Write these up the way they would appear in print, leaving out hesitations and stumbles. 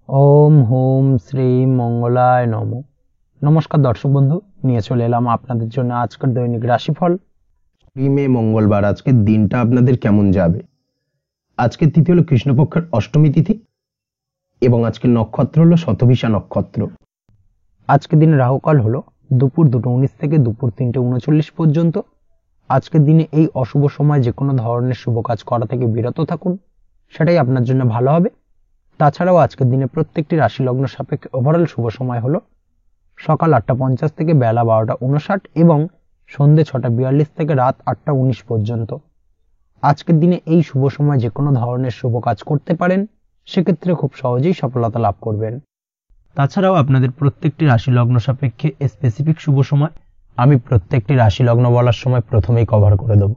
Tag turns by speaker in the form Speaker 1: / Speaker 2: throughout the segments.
Speaker 1: ওম home Shri মঙ্গলায় নম। নমস্কার দর্শক বন্ধু, নিয়ে চলে এলাম আপনাদের জন্য আজকের দৈনিক রাশিফল।
Speaker 2: মে মঙ্গলবার আজকের দিনটা আপনাদের কেমন যাবে। আজকের তিথি হলো কৃষ্ণপক্ষের অষ্টমী তিথি এবং আজকের নক্ষত্র হলো শতভিষা নক্ষত্র।
Speaker 1: আজকের দিনে রাহুকাল হলো দুপুর 2:19 থেকে দুপুর 3:39 পর্যন্ত। আজকের দিনে এই অশুভ সময় যে কোনো ধরনের শুভ কাজ করা থেকে বিরত থাকুন, সেটাই আপনার জন্য ভালো হবে। তাছাড়াও আজকের দিনে প্রত্যেকটি রাশি লগ্ন সাপেক্ষে ওভারঅল শুভ সময় হলো সকাল 8:50 থেকে বেলা 12:59 এবং সন্ধ্যে 6:42 থেকে রাত 8:19 পর্যন্ত। আজকের দিনে এই শুভ সময় যে কোনো ধরনের শুভ কাজ করতে পারেন, সেক্ষেত্রে খুব সহজেই সফলতা লাভ করবেন। তাছাড়াও আপনাদের প্রত্যেকটি রাশি লগ্ন সাপেক্ষে স্পেসিফিক শুভ সময় আমি প্রত্যেকটি রাশি লগ্ন বলার সময় প্রথমেই কভার করে দেব।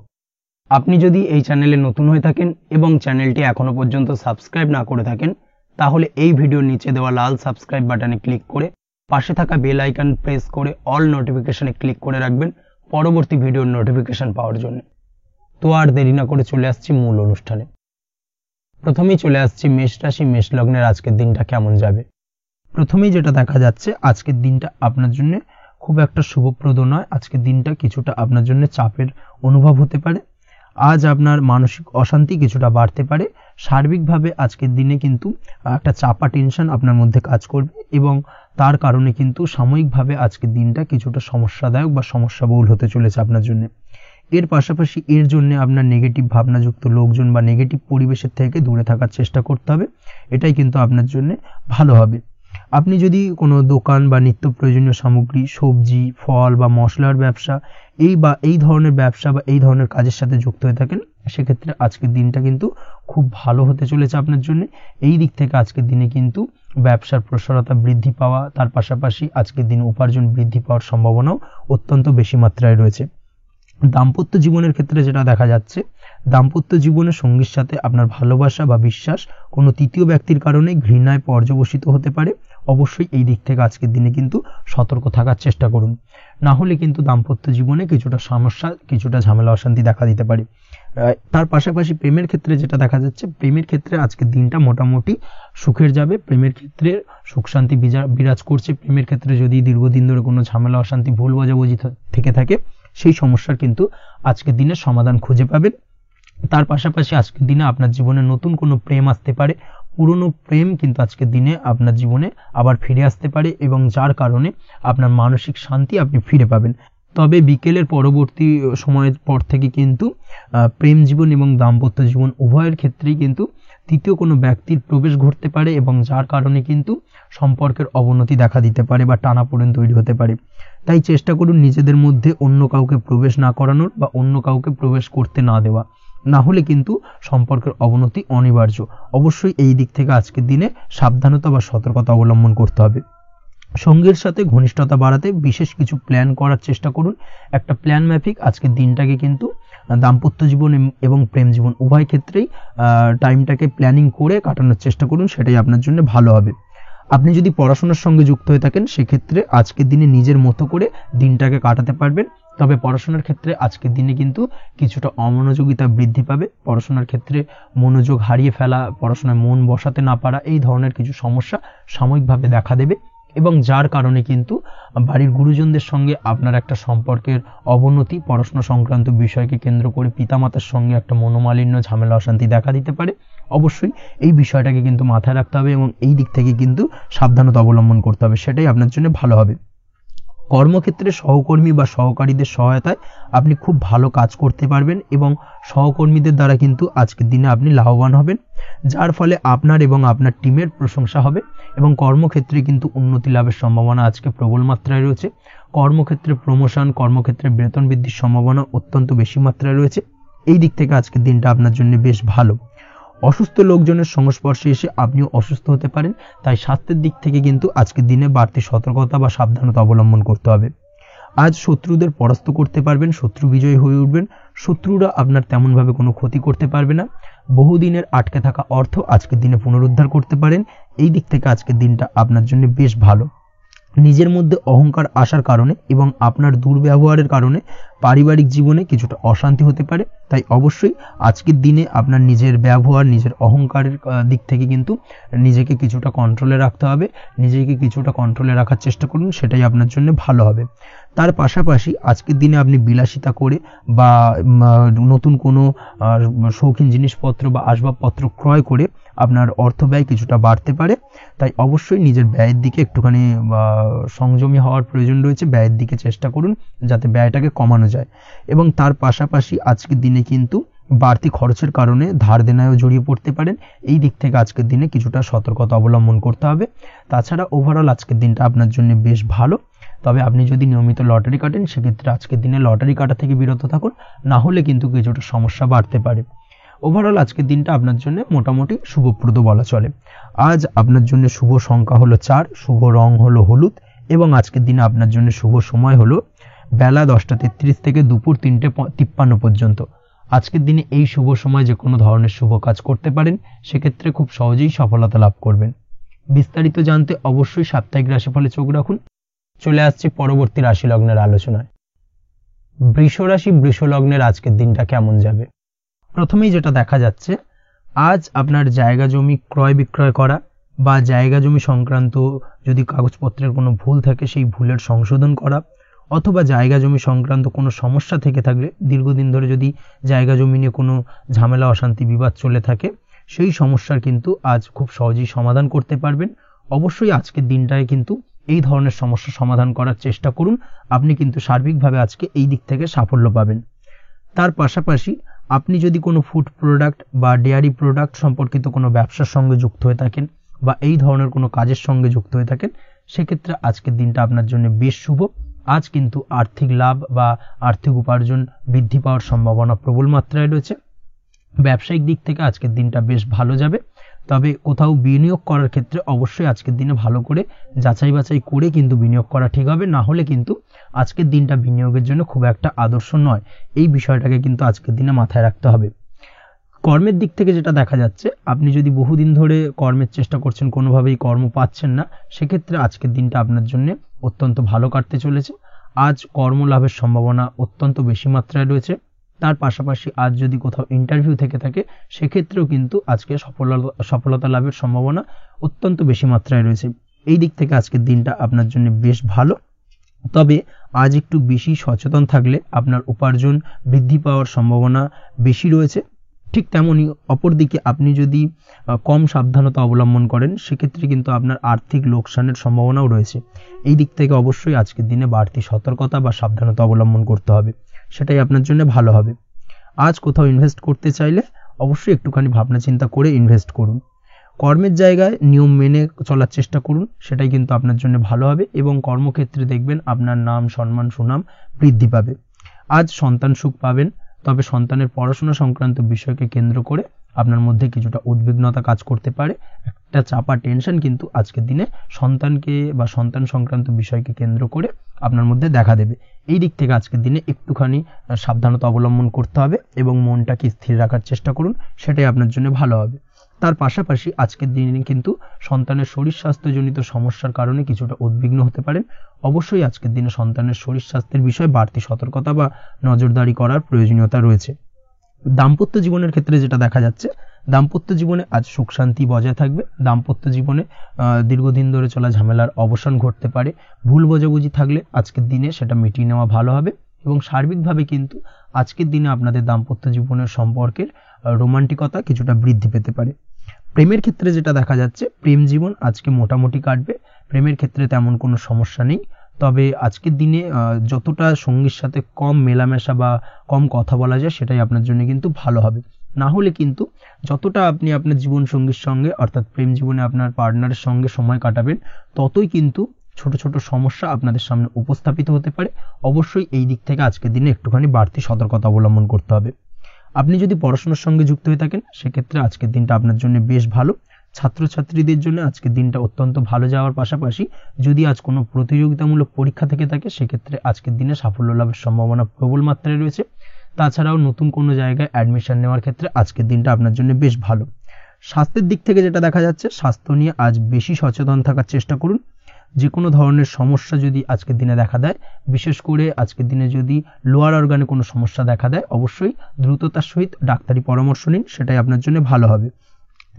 Speaker 1: আপনি যদি এই চ্যানেলে নতুন হয়ে থাকেন এবং চ্যানেলটি এখনো পর্যন্ত সাবস্ক্রাইব না করে থাকেন, তাহলে এই ভিডিওর নিচে দেওয়া লাল সাবস্ক্রাইব বাটনে ক্লিক করে পাশে থাকা বেল আইকন প্রেস করে অল নোটিফিকেশনে ক্লিক করে রাখবেন পরবর্তী ভিডিওর নোটিফিকেশন পাওয়ার জন্য। তো আর দেরি না করে চলে আসছি মূল অনুষ্ঠানে। প্রথমেই চলে আসছি মেষ রাশি মেষ লগ্নের আজকের দিনটা কেমন যাবে। প্রথমেই যেটা দেখা যাচ্ছে, আজকের দিনটা আপনার জন্য খুব একটা শুভপ্রদ নয়। আজকের দিনটা কিছুটা আপনার জন্য চাপের অনুভব হতে পারে। আজ আপনার মানসিক অশান্তি কিছুটা বাড়তে পারে। সার্বিকভাবে আজকের দিনে কিন্তু একটা চাপা টেনশন আপনার মধ্যে কাজ করবে এবং তার কারণে কিন্তু সাময়িকভাবে আজকের দিনটা কিছুটা সমস্যাদায়ক বা সমস্যাবহুল হতে চলেছে আপনার জন্য। এর পাশাপাশি এর জন্য আপনার নেগেটিভ ভাবনাযুক্ত লোকজন বা নেগেটিভ পরিবেশের থেকে দূরে থাকার চেষ্টা করতে হবে। এটাই কিন্তু আপনার জন্য ভালো হবে। আপনি যদি কোনো দোকান বা নিত্য প্রয়োজনীয় সামগ্রী, সবজি, ফল বা মশলার ব্যবসা এই ধরনের ব্যবসা বা এই ধরনের কাজের সাথে যুক্ত হয়ে থাকেন, সেক্ষেত্রে আজকের দিনটা কিন্তু খুব ভালো হতে চলেছে আপনার জন্য। এই দিক থেকে আজকের দিনে কিন্তু ব্যবসার প্রসারতা বৃদ্ধি পাওয়া, তার পাশাপাশি আজকের দিনে উপার্জন বৃদ্ধি পাওয়ার সম্ভাবনাও অত্যন্ত বেশি মাত্রায় রয়েছে। দাম্পত্য জীবনের ক্ষেত্রে যেটা দেখা যাচ্ছে, দাম্পত্য জীবনের সঙ্গীর সাথে আপনার ভালোবাসা বা বিশ্বাস কোনো তৃতীয় ব্যক্তির কারণে ঘৃণায় পর্যবসিত হতে পারে। অবশ্যই এই দিক থেকে আজকের দিনে কিন্তু সতর্ক থাকার চেষ্টা করুন, না হলে কিন্তু দাম্পত্য জীবনে কিছুটা সমস্যা, কিছুটা ঝামেলা অশান্তি দেখা দিতে পারে। তার পাশাপাশি প্রেমের ক্ষেত্রে যেটা দেখা যাচ্ছে, প্রেমের ক্ষেত্রে আজকের দিনটা মোটামুটি সুখের যাবে। প্রেমের ক্ষেত্রে সুখ শান্তি বিরাজ করছে। প্রেমের ক্ষেত্রে যদি দীর্ঘদিন ধরে কোনো ঝামেলা অশান্তি ভুল বোঝাবুঝি থেকে থাকে, সেই সমস্যার কিন্তু আজকের দিনে সমাধান খুঁজে পাবেন। তার পাশাপাশি আজকের দিনে আপনার জীবনে নতুন কোনো প্রেম আসতে পারে। পুরনো প্রেম কিন্তু আজকের দিনে আপনার জীবনে আবার ফিরে আসতে পারে এবং যার কারণে আপনার মানসিক শান্তি আপনি ফিরে পাবেন। তবে বিকেলের পরবর্তী সময়ের পর থেকে কিন্তু প্রেম জীবন এবং দাম্পত্য জীবন উভয়ের ক্ষেত্রেই কিন্তু তৃতীয় কোনো ব্যক্তির প্রবেশ ঘটতে পারে এবং যার কারণে কিন্তু সম্পর্কের অবনতি দেখা দিতে পারে বা টানাপোড়েন তৈরি হতে পারে। তাই চেষ্টা করুন নিজেদের মধ্যে অন্য কাউকে প্রবেশ না করানোর বা অন্য কাউকে প্রবেশ করতে না দেওয়া, না হলে কিন্তু সম্পর্কের অবনতি অনিবার্য। অবশ্যই এই দিক থেকে আজকের দিনে সাবধানতা বা সতর্কতা অবলম্বন করতে হবে। সঙ্গীর সাথে ঘনিষ্ঠতা বাড়াতে বিশেষ কিছু প্ল্যান করার চেষ্টা করুন। একটা প্ল্যান মাফিক আজকের দিনটাকে কিন্তু দাম্পত্য জীবন এবং প্রেম জীবন উভয় ক্ষেত্রেই টাইমটাকে প্ল্যানিং করে কাটানোর চেষ্টা করুন, সেটাই আপনার জন্য ভালো হবে। আপনি যদি পড়াশোনার সঙ্গে যুক্ত হয়ে থাকেন, সেক্ষেত্রে আজকের দিনে নিজের মতো করে দিনটাকে কাটাতে পারবেন। তবে পড়াশোনার ক্ষেত্রে আজকের দিনে কিন্তু কিছুটা অমনোযোগিতা বৃদ্ধি পাবে। পড়াশোনার ক্ষেত্রে মনোযোগ হারিয়ে ফেলা, পড়াশোনায় মন বসাতে না পারা, এই ধরনের কিছু সমস্যা সাময়িকভাবে দেখা দেবে এবং যার কারণে কিন্তু বাড়ির গুরুজনদের সঙ্গে আপনার একটা সম্পর্কের অবনতি, পড়াশোনা সংক্রান্ত বিষয়কে কেন্দ্র করে পিতামাতার সঙ্গে একটা মনোমালিন্য, ঝামেলা অশান্তি দেখা দিতে পারে। অবশ্যই এই বিষয়টাকে কিন্তু মাথায় রাখতে হবে এবং এই দিক থেকে কিন্তু সাবধানতা অবলম্বন করতে হবে, সেটাই আপনার জন্য ভালো হবে। কর্মক্ষেত্রে সহকর্মী বা সহকারীদের সহায়তায় আপনি খুব ভালো কাজ করতে পারবেন এবং সহকর্মীদের দ্বারা কিন্তু আজকের দিনে আপনি লাভবান হবেন, যার ফলে আপনার এবং আপনার টিমের প্রশংসা হবে এবং কর্মক্ষেত্রে কিন্তু উন্নতি লাভের সম্ভাবনা আজকে প্রবল মাত্রায় রয়েছে। কর্মক্ষেত্রে প্রমোশন, কর্মক্ষেত্রে বেতন বৃদ্ধির সম্ভাবনা অত্যন্ত বেশি মাত্রায় রয়েছে। এই দিক থেকে আজকের দিনটা আপনার জন্য বেশ ভালো। অসুস্থ লোকজনের সংস্পর্শে এসে আপনিও অসুস্থ হতে পারেন, তাই স্বাস্থ্যের দিক থেকে কিন্তু আজকের দিনে বাড়তি সতর্কতা বা সাবধানতা অবলম্বন করতে হবে। আজ শত্রুদের পরাস্ত করতে পারবেন, শত্রু বিজয়ী হয়ে উঠবেন। শত্রুরা আপনার তেমনভাবে কোনো ক্ষতি করতে পারবে না। বহুদিনের আটকে থাকা অর্থ আজকের দিনে পুনরুদ্ধার করতে পারেন। এই দিক থেকে আজকের দিনটা আপনার জন্য বেশ ভালো। নিজের মধ্যে অহংকার আসার কারণে এবং আপনার দুর্ব্যবহারের কারণে পারিবারিক জীবনে কিছুটা অশান্তি হতে পারে। তাই অবশ্যই আজকের দিনে আপনার নিজের ব্যবহার, নিজের অহংকারের দিক থেকে কিন্তু নিজেকে কিছুটা কন্ট্রোলে রাখতে হবে। নিজেকে কিছুটা কন্ট্রোলে রাখার চেষ্টা করুন, সেটাই আপনার জন্য ভালো হবে। তার পাশাপাশি আজকের দিনে আপনি বিলাসিতা করে বা নতুন কোনো শৌখিন জিনিসপত্র বা আসবাবপত্র ক্রয় করে আপনার অর্থ ব্যয় কিছুটা বাড়তে পারে। তাই অবশ্যই নিজের ব্যয়ের দিকে একটুখানি সংযমী হওয়ার প্রয়োজন রয়েছে। ব্যয়ের দিকে চেষ্টা করুন যাতে ব্যয়টাকে কমানো যায়। এবং তার পাশাপাশি আজকের দিনে কিন্তু বাড়তি খরচের কারণে ধার দেনায়ও জড়িয়ে পড়তে পারেন। এই দিক থেকে আজকের দিনে কিছুটা সতর্কতা অবলম্বন করতে হবে। তাছাড়া ওভারঅল আজকের দিনটা আপনার জন্য বেশ ভালো। তবে আপনি যদি নিয়মিত লটারি কাটেন সেক্ষেত্রে আজকের দিনে লটারি কাটা থেকে বিরত থাকুন, না হলে কিন্তু কিছুটা সমস্যা বাড়তে পারে। ওভারঅল আজকের দিনটা আপনার জন্য মোটামুটি শুভপ্রদ বলা চলে। আজ আপনার জন্য শুভ সংখ্যা হলো 4, শুভ রং হলো হলুদ এবং আজকের দিনে আপনার জন্য শুভ সময় হলো বেলা 10:33 থেকে দুপুর 3:53 পর্যন্ত। আজকের দিনে এই শুভ সময় যে কোনো ধরনের শুভ কাজ করতে পারেন, সেক্ষেত্রে খুব সহজেই সফলতা লাভ করবেন। বিস্তারিত জানতে অবশ্যই সাপ্তাহিক রাশিফলে চোখ রাখুন। চলে আসছে পরবর্তী রাশি লগ্নের আলোচনায়। বৃষ রাশি, বৃষ লগ্নের আজকের দিনটা কেমন যাবে? প্রথমেই যেটা দেখা যাচ্ছে, আজ আপনার জায়গা জমি ক্রয় বিক্রয় করা বা জায়গা জমি সংক্রান্ত যদি কাগজপত্রের কোনো ভুল থাকে সেই ভুলের সংশোধন করা, অথবা জায়গা জমি সংক্রান্ত কোনো সমস্যা থেকে থাকলে, দীর্ঘদিন ধরে যদি জায়গা জমি নিয়ে কোনো ঝামেলা অশান্তি বিবাদ চলে থাকে, সেই সমস্যার কিন্তু আজ খুব সহজেই সমাধান করতে পারবেন। অবশ্যই আজকের দিনটায় কিন্তু এই ধরনের সমস্যা সমাধান করার চেষ্টা করুন। আপনি কিন্তু সার্বিকভাবে আজকে এই দিক থেকে সাফল্য পাবেন। তার পাশাপাশি আপনি যদি কোনো ফুড প্রোডাক্ট বা ডেয়ারি প্রোডাক্ট সম্পর্কিত কোনো ব্যবসার সঙ্গে যুক্ত হয়ে থাকেন বা এই ধরনের কোনো কাজের সঙ্গে যুক্ত হয়ে থাকেন, সেক্ষেত্রে আজকের দিনটা আপনার জন্য বেশ শুভ। আজ কিন্তু আর্থিক লাভ বা আর্থিক উপার্জন বৃদ্ধি পাওয়ার সম্ভাবনা প্রবল মাত্রায় রয়েছে। ব্যবসায়িক দিক থেকে আজকের দিনটা বেশ ভালো যাবে। তবে কোথাও বিনিয়োগ করার ক্ষেত্রে অবশ্যই আজকের দিনে ভালো করে যাচাই বাছাই করে কিন্তু বিনিয়োগ করা ঠিক হবে, না হলে কিন্তু আজকের দিনটা বিনিয়োগের জন্য খুব একটা আদর্শ নয়। এই বিষয়টাকে কিন্তু আজকের দিনে মাথায় রাখতে হবে। কর্মের দিক থেকে যেটা দেখা যাচ্ছে, আপনি যদি বহুদিন ধরে কর্মের চেষ্টা করছেন, কোনোভাবেই কর্ম পাচ্ছেন না, সেক্ষেত্রে আজকের দিনটা আপনার জন্য অত্যন্ত ভালো কাটতে চলেছে। আজ কর্মলাভের সম্ভাবনা অত্যন্ত বেশি মাত্রায় রয়েছে। তার পাশাপাশি আজ যদি কোথাও ইন্টারভিউ থেকে থাকে, সেক্ষেত্রেও কিন্তু আজকে সফলতা লাভের সম্ভাবনা অত্যন্ত বেশি মাত্রায় রয়েছে। এই দিক থেকে আজকের দিনটা আপনার জন্য বেশ ভালো। তবে আজ একটু বেশি সচেতন থাকলে আপনার উপার্জন বৃদ্ধি পাওয়ার সম্ভাবনা বেশি রয়েছে। ঠিক তেমনই অপরদিকে আপনি যদি কম সাবধানতা অবলম্বন করেন, সেক্ষেত্রে কিন্তু আপনার আর্থিক লোকসানের সম্ভাবনাও রয়েছে। এই দিক থেকে অবশ্যই আজকের দিনে বাড়তি সতর্কতা বা সাবধানতা অবলম্বন করতে হবে, সেটাই আপনার জন্য ভালো হবে। আজ কোথাও ইনভেস্ট করতে চাইলে অবশ্যই একটুখানি ভাবনা চিন্তা করে ইনভেস্ট করুন। কর্মের জায়গায় নিয়ম মেনে চলার চেষ্টা করুন, সেটাই কিন্তু আপনার জন্য ভালো হবে এবং কর্মক্ষেত্রে দেখবেন আপনার নাম, সম্মান, সুনাম বৃদ্ধি পাবে। আজ সন্তান সুখ পাবেন, তবে সন্তানের পড়াশোনা সংক্রান্ত বিষয়কে কেন্দ্র করে আপনার মধ্যে কিছুটা উদ্বিগ্নতা কাজ করতে পারে। একটা চাপা টেনশন কিন্তু আজকের দিনে সন্তানকে বা সন্তান সংক্রান্ত বিষয়কে কেন্দ্র করে আপনার মধ্যে দেখা দেবে। এই দিক থেকে আজকের দিনে একটুখানি সাবধানতা অবলম্বন করতে হবে এবং মনটাকে স্থির রাখার চেষ্টা করুন, সেটাই আপনার জন্য ভালো হবে। তার পাশাপাশি আজকের দিনে কিন্তু সন্তানের শরীর স্বাস্থ্যজনিত সমস্যার কারণে কিছুটা উদ্বিগ্ন হতে পারেন। অবশ্যই আজকের দিনে সন্তানের শরীর স্বাস্থ্যের বিষয়ে বাড়তি সতর্কতা বা নজরদারি করার প্রয়োজনীয়তা রয়েছে। দাম্পত্য জীবনের ক্ষেত্রে যেটা দেখা যাচ্ছে, দাম্পত্য জীবনে আজ সুখ শান্তি বজায় থাকবে। দাম্পত্য জীবনে দীর্ঘদিন ধরে চলা ঝামেলার অবসান ঘটতে পারে। ভুল বোঝাবুঝি থাকলে আজকের দিনে সেটা মিটিয়ে নেওয়া ভালো হবে এবং সার্বিকভাবে কিন্তু আজকের দিনে আপনাদের দাম্পত্য জীবনের সম্পর্কের রোমান্টিকতা কিছুটা বৃদ্ধি পেতে পারে। প্রেমের ক্ষেত্রে যেটা দেখা যাচ্ছে, প্রেম জীবন আজকে মোটামুটি কাটবে। প্রেমের ক্ষেত্রে তেমন কোনো সমস্যা নেই। তবে আজকের দিনে যতটা সঙ্গীর সাথে কম মেলামেশা বা কম কথা বলা যায়, সেটাই আপনার জন্য কিন্তু ভালো হবে। না হলে কিন্তু যতটা আপনি আপনার জীবন সঙ্গীর সঙ্গে অর্থাৎ প্রেম জীবনে আপনার পার্টনারের সঙ্গে সময় কাটাবেন, ততই কিন্তু ছোট ছোট সমস্যা আপনাদের সামনে উপস্থাপিত হতে পারে। অবশ্যই এই দিক থেকে আজকের দিনে একটুখানি বাড়তি সতর্কতা অবলম্বন করতে হবে। আপনি যদি পড়াশোনার সঙ্গে যুক্ত হয়ে থাকেন, সেক্ষেত্রে আজকের দিনটা আপনার জন্য বেশ ভালো। ছাত্রছাত্রীদের জন্য আজকের দিনটা অত্যন্ত ভালো যাওয়ার পাশাপাশি যদি আজ কোনো প্রতিযোগিতামূলক পরীক্ষা থেকে থাকে, সেক্ষেত্রে আজকের দিনে সাফল্য লাভের সম্ভাবনা প্রবল মাত্রায় রয়েছে। তাছাড়াও নতুন কোনো জায়গায় অ্যাডমিশন নেওয়ার ক্ষেত্রে আজকের দিনটা আপনার জন্য বেশ ভালো। স্বাস্থ্যের দিক থেকে যেটা দেখা যাচ্ছে, স্বাস্থ্য নিয়ে আজ বেশি সচেতন থাকার চেষ্টা করুন। যে কোনো ধরনের সমস্যা যদি আজকের দিনে দেখা দেয়, বিশেষ করে আজকের দিনে যদি লোয়ার অর্গানে কোনো সমস্যা দেখা দেয়, অবশ্যই দ্রুততার সহিত ডাক্তারি পরামর্শ নিন, সেটাই আপনার জন্য ভালো হবে।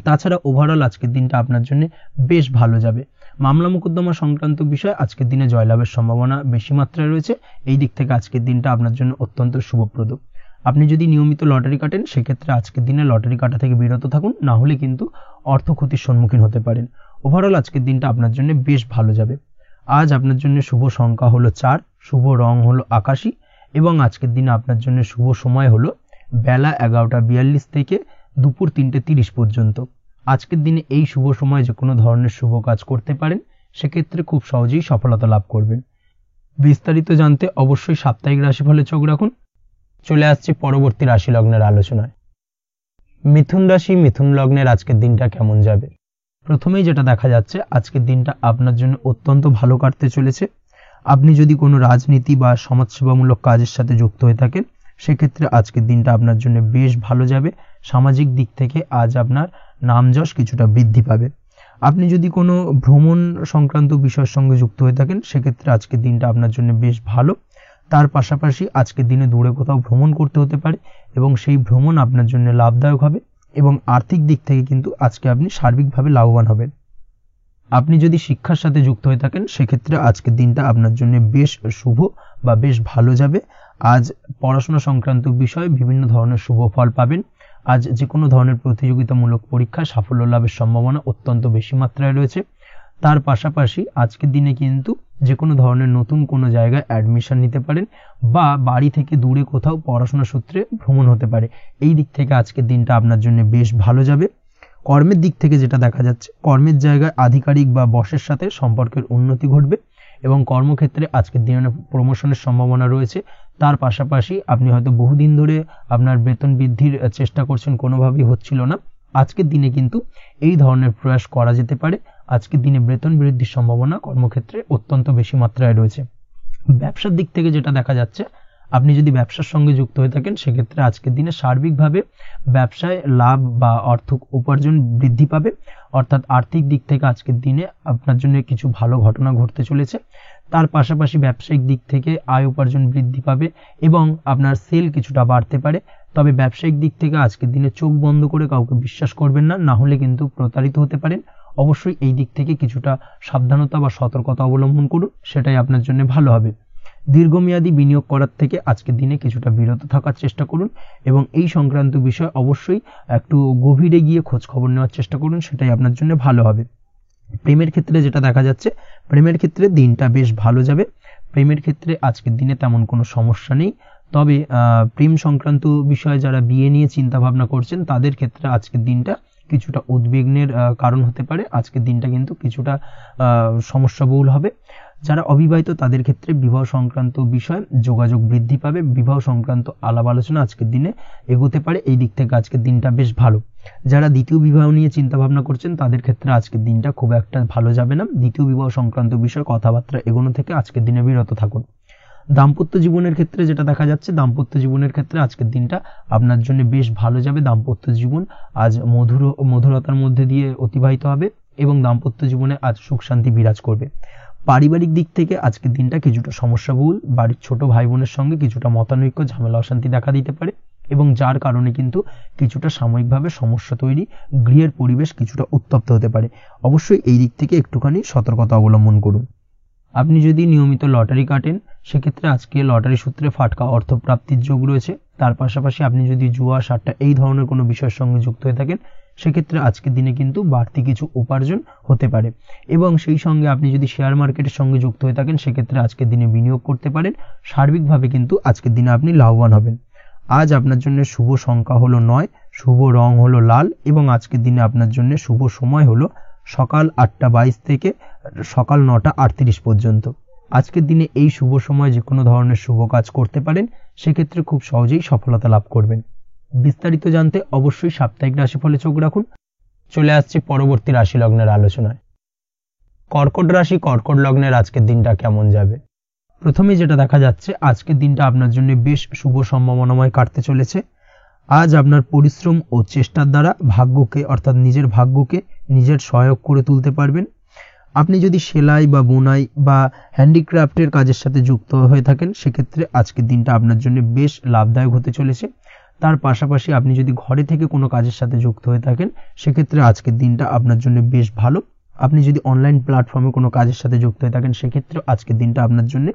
Speaker 1: তাছাড়া ওভারঅল আজকের দিনটা আপনার জন্য বেশ ভালো যাবে। মামলা মোকদ্দমা সংক্রান্ত বিষয় আজকের দিনে জয়লাভের সম্ভাবনা বেশি মাত্রায় রয়েছে। এই দিক থেকে আজকের দিনটা আপনার জন্য অত্যন্ত শুভপ্রদ। আপনি যদি নিয়মিত লটারি কাটেন, সেক্ষেত্রে আজকের দিনে লটারি কাটা থেকে বিরত থাকুন, না হলে কিন্তু অর্থ ক্ষতির সম্মুখীন হতে পারেন। ওভারঅল আজকের দিনটা আপনার জন্য বেশ ভালো যাবে। আজ আপনার জন্য শুভ সংখ্যা হলো 4, শুভ রং হলো আকাশী এবং আজকের দিনে আপনার জন্য শুভ সময় হলো বেলা 11:42 থেকে দুপুর 3:30 পর্যন্ত। আজকের দিনে এই শুভ সময় যে কোনো ধরনের শুভ কাজ করতে পারেন, সেক্ষেত্রে খুব সহজেই সফলতা লাভ করবেন। বিস্তারিত জানতে অবশ্যই সাপ্তাহিক রাশিফলে চোখ রাখুন। চলে আসছি পরবর্তী রাশি লগ্নের আলোচনায়। মিথুন রাশি, মিথুন লগ্নের আজকের দিনটা কেমন যাবে? প্রথমেই যেটা দেখা যাচ্ছে, আজকের দিনটা আপনার জন্য অত্যন্ত ভালো কাটতে চলেছে। আপনি যদি কোনো রাজনীতি বা সমাজসেবামূলক কাজের সাথে যুক্ত হয়ে থাকেন, সেক্ষেত্রে আজকের দিনটা আপনার জন্য বেশ ভালো যাবে। সামাজিক দিক থেকে আজ আপনার নামযশ কিছুটা বৃদ্ধি পাবে। আপনি যদি কোনো ভ্রমণ সংক্রান্ত বিষয়ের সঙ্গে যুক্ত হয়ে থাকেন, সেক্ষেত্রে আজকের দিনটা আপনার জন্য বেশ ভালো। তার পাশাপাশি আজকের দিনে দূরে কোথাও ভ্রমণ করতে হতে পারে এবং সেই ভ্রমণ আপনার জন্য লাভদায়ক হবে এবং আর্থিক দিক থেকে কিন্তু আজকে আপনি সার্বিকভাবে লাভবান হবেন। আপনি যদি শিক্ষার সাথে যুক্ত হয়ে থাকেন, সেক্ষেত্রে আজকের দিনটা আপনার জন্য বেশ শুভ বা বেশ ভালো যাবে। আজ পড়াশোনা সংক্রান্ত বিষয়ে বিভিন্ন ধরনের শুভ ফল পাবেন। আজ যে কোনো ধরনের প্রতিযোগিতামূলক পরীক্ষায় সাফল্য লাভের সম্ভাবনা অত্যন্ত বেশি মাত্রায় রয়েছে। তার পাশাপাশি আজকের দিনে কিন্তু যে কোনো ধরনের নতুন কোনো জায়গায় অ্যাডমিশন নিতে পারেন বা বাড়ি থেকে দূরে কোথাও পড়াশোনা সূত্রে ভ্রমণ হতে পারে। এই দিক থেকে আজকের দিনটা আপনার জন্য বেশ ভালো যাবে। কর্মের দিক থেকে যেটা দেখা যাচ্ছে, কর্মের জায়গায় আধিকারিক বা বসের সাথে সম্পর্কের উন্নতি ঘটবে এবং কর্মক্ষেত্রে আজকের দিনে প্রমোশনের সম্ভাবনা রয়েছে। তার পাশাপাশি আপনি হয়তো বহুদিন ধরে আপনার বেতন বৃদ্ধির চেষ্টা করছেন, কোনোভাবেই হচ্ছিল না। আজকের দিনে কিন্তু এই ধরনের প্রয়াস করা যেতে পারে। আজকের দিনে বেতন বৃদ্ধির সম্ভাবনা কর্মক্ষেত্রে অত্যন্ত বেশি মাত্রায় রয়েছে। ব্যবসার দিক থেকে যেটা দেখা যাচ্ছে, আপনি যদি ব্যবসার সঙ্গে যুক্ত হয়ে থাকেন, সেক্ষেত্রে আজকের দিনে সার্বিকভাবে ব্যবসায় লাভ বা অর্থ উপার্জন বৃদ্ধি পাবে। অর্থাৎ আর্থিক দিক থেকে আজকের দিনে আপনার জন্য কিছু ভালো ঘটনা ঘটতে চলেছে। তার পাশাপাশি ব্যবসায়িক দিক থেকে আয় উপার্জন বৃদ্ধি পাবে এবং আপনার সেল কিছুটা বাড়তে পারে। তবে ব্যবসায়িক দিক থেকে আজকের দিনে চোখ বন্ধ করে কাউকে বিশ্বাস করবেন না, না হলে কিন্তু প্রতারিত হতে পারেন। অবশ্যই এই দিক থেকে কিছুটা সাবধানতা বা সতর্কতা অবলম্বন করুন, সেটাই আপনার জন্য ভালো হবে। দীর্ঘমেয়াদী বিনিয়োগ করার থেকে আজকের দিনে কিছুটা বিরত থাকার চেষ্টা করুন এবং এই সংক্রান্ত বিষয় অবশ্যই একটু গভীরে গিয়ে খোঁজ খবর নেওয়ার চেষ্টা করুন, সেটাই আপনার জন্য ভালো হবে। প্রেমের ক্ষেত্রে যেটা দেখা যাচ্ছে, প্রেমের ক্ষেত্রে দিনটা বেশ ভালো যাবে। প্রেমের ক্ষেত্রে আজকের দিনে তেমন কোনো সমস্যা নেই। তবে প্রেম সংক্রান্ত বিষয়ে যারা বিয়ে নিয়ে চিন্তা ভাবনা করছেন, তাদের ক্ষেত্রে আজকের দিনটা কিছুটা উদ্বিগ্নের কারণ হতে পারে। আজকের দিনটা কিন্তু কিছুটা সমস্যাবহুল হবে। যারা অবিবাহিত, তাদের ক্ষেত্রে বিবাহ সংক্রান্ত বিষয় যোগাযোগ বৃদ্ধি পাবে। বিবাহ সংক্রান্ত আলাপ আলোচনা আজকের দিনে এগোতে পারে। এই দিক থেকে আজকের দিনটা বেশ ভালো। যারা দ্বিতীয় বিবাহ নিয়ে চিন্তা ভাবনা করছেন, তাদের ক্ষেত্রে আজকের দিনটা খুব একটা ভালো যাবে না। দ্বিতীয় বিবাহ সংক্রান্ত বিষয় কথাবার্তা এগোনো থেকে আজকের দিনে বিরত থাকুন। দাম্পত্য জীবনের ক্ষেত্রে যেটা দেখা যাচ্ছে, দাম্পত্য জীবনের ক্ষেত্রে আজকের দিনটা আপনার জন্য বেশ ভালো যাবে। দাম্পত্য জীবন আজ মধুরতার মধ্যে দিয়ে অতিবাহিত হবে এবং দাম্পত্য জীবনে আজ সুখ শান্তি বিরাজ করবে। পারিবারিক দিক থেকে আজকের দিনটা কিছুটা সমস্যাবহুল। বাড়ির ছোট ভাই বোনের সঙ্গে কিছুটা মতানৈক্য, ঝামেলা অশান্তি দেখা দিতে পারে এবং যার কারণে কিন্তু কিছুটা সাময়িকভাবে সমস্যা তৈরি, গৃহের পরিবেশ কিছুটা উত্তপ্ত হতে পারে। অবশ্যই এই দিক থেকে একটুখানি সতর্কতা অবলম্বন করুন। আপনি যদি নিয়মিত লটারি কাটেন, সেক্ষেত্রে আজকে লটারি সূত্রে ফাটকা অর্থপ্রাপ্তির যোগ রয়েছে। তার পাশাপাশি আপনি যদি জুয়া, সাট্টা এই ধরনের কোনো বিষয়ের সঙ্গে যুক্ত হয়ে থাকেন, সেক্ষেত্রে আজকের দিনে কিন্তু বাড়তি কিছু উপার্জন হতে পারে এবং সেই সঙ্গে আপনি যদি শেয়ার মার্কেটের সঙ্গে যুক্ত হয়ে থাকেন, সেক্ষেত্রে আজকের দিনে বিনিয়োগ করতে পারেন। সার্বিকভাবে কিন্তু আজকের দিনে আপনি লাভবান হবেন। আজ আপনার জন্য শুভ সংখ্যা হলো 9, শুভ রং হলো লাল এবং আজকের দিনে আপনার জন্য শুভ সময় হলো সকাল 8:22 থেকে সকাল 9:38 পর্যন্ত। আজকের দিনে এই শুভ সময় যে কোনো ধরনের শুভ কাজ করতে পারেন, সেক্ষেত্রে খুব সহজেই সফলতা লাভ করবেন। বিস্তারিত জানতে অবশ্যই সাপ্তাহিক রাশিফলে চোখ রাখুন। চলে আসছে পরবর্তী রাশি লগ্নের আলোচনায়। কর্কট রাশি, কর্কট লগ্নের আজকের দিনটা কেমন যাবে? প্রথমে যেটা দেখা যাচ্ছে, আজকের দিনটা আপনার জন্য বেশ শুভ সম্ভাবনাময় কাটতে চলেছে। আজ আপনার পরিশ্রম ও চেষ্টার দ্বারা ভাগ্যকে, অর্থাৎ নিজের ভাগ্যকে নিজের সহায়ক করে তুলতে পারবেন। আপনি যদি সেলাই বা বোনাই বা হ্যান্ডিক্রাফটের কাজের সাথে যুক্ত হয়ে থাকেন সেক্ষেত্রে আজকের দিনটা আপনার জন্য বেশ লাভদায়ক হতে চলেছে। তার পাশাপাশি আপনি যদি ঘরে থেকে কোনো কাজের সাথে যুক্ত হয়ে থাকেন সেক্ষেত্রে আজকের দিনটা আপনার জন্য বেশ ভালো। আপনি যদি অনলাইন প্ল্যাটফর্মে কোনো কাজের সাথে যুক্ত হয়ে থাকেন সেক্ষেত্রে আজকের দিনটা আপনার জন্য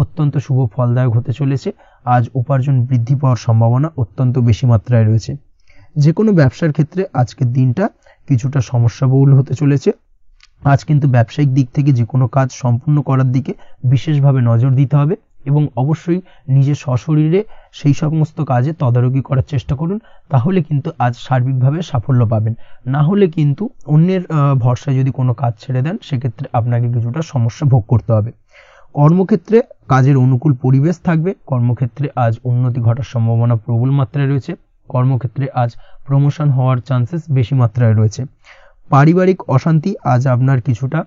Speaker 1: অত্যন্ত শুভ ফলদায়ক হতে চলেছে। আজ উপার্জন বৃদ্ধি পাওয়ার সম্ভাবনা অত্যন্ত বেশি মাত্রায় রয়েছে। যে কোনো ব্যবসার ক্ষেত্রে আজকের দিনটা কিছুটা সমস্যাবহুল হতে চলেছে। আজ কিন্তু ব্যবসায়িক দিক থেকে যে কোনো কাজ সম্পূর্ণ করার দিকে বিশেষভাবে নজর দিতে হবে এবং অবশ্যই নিজের সশরীরে সেই সমস্ত কাজে তদারকি করার চেষ্টা করুন, তাহলে কিন্তু আজ সার্বিকভাবে সাফল্য পাবেন। না হলে কিন্তু অন্যের ভরসায় যদি কোনো কাজ ছেড়ে দেন সেক্ষেত্রে আপনাকে কিছুটা সমস্যা ভোগ করতে হবে। কর্মক্ষেত্রে কাজের অনুকূল পরিবেশ থাকবে। কর্মক্ষেত্রে আজ উন্নতি ঘটার সম্ভাবনা প্রবল মাত্রায় রয়েছে। কর্মক্ষেত্রে আজ প্রমোশন হওয়ার চান্সেস বেশি মাত্রায় রয়েছে। পারিবারিক অশান্তি আজ আপনার কিছুটা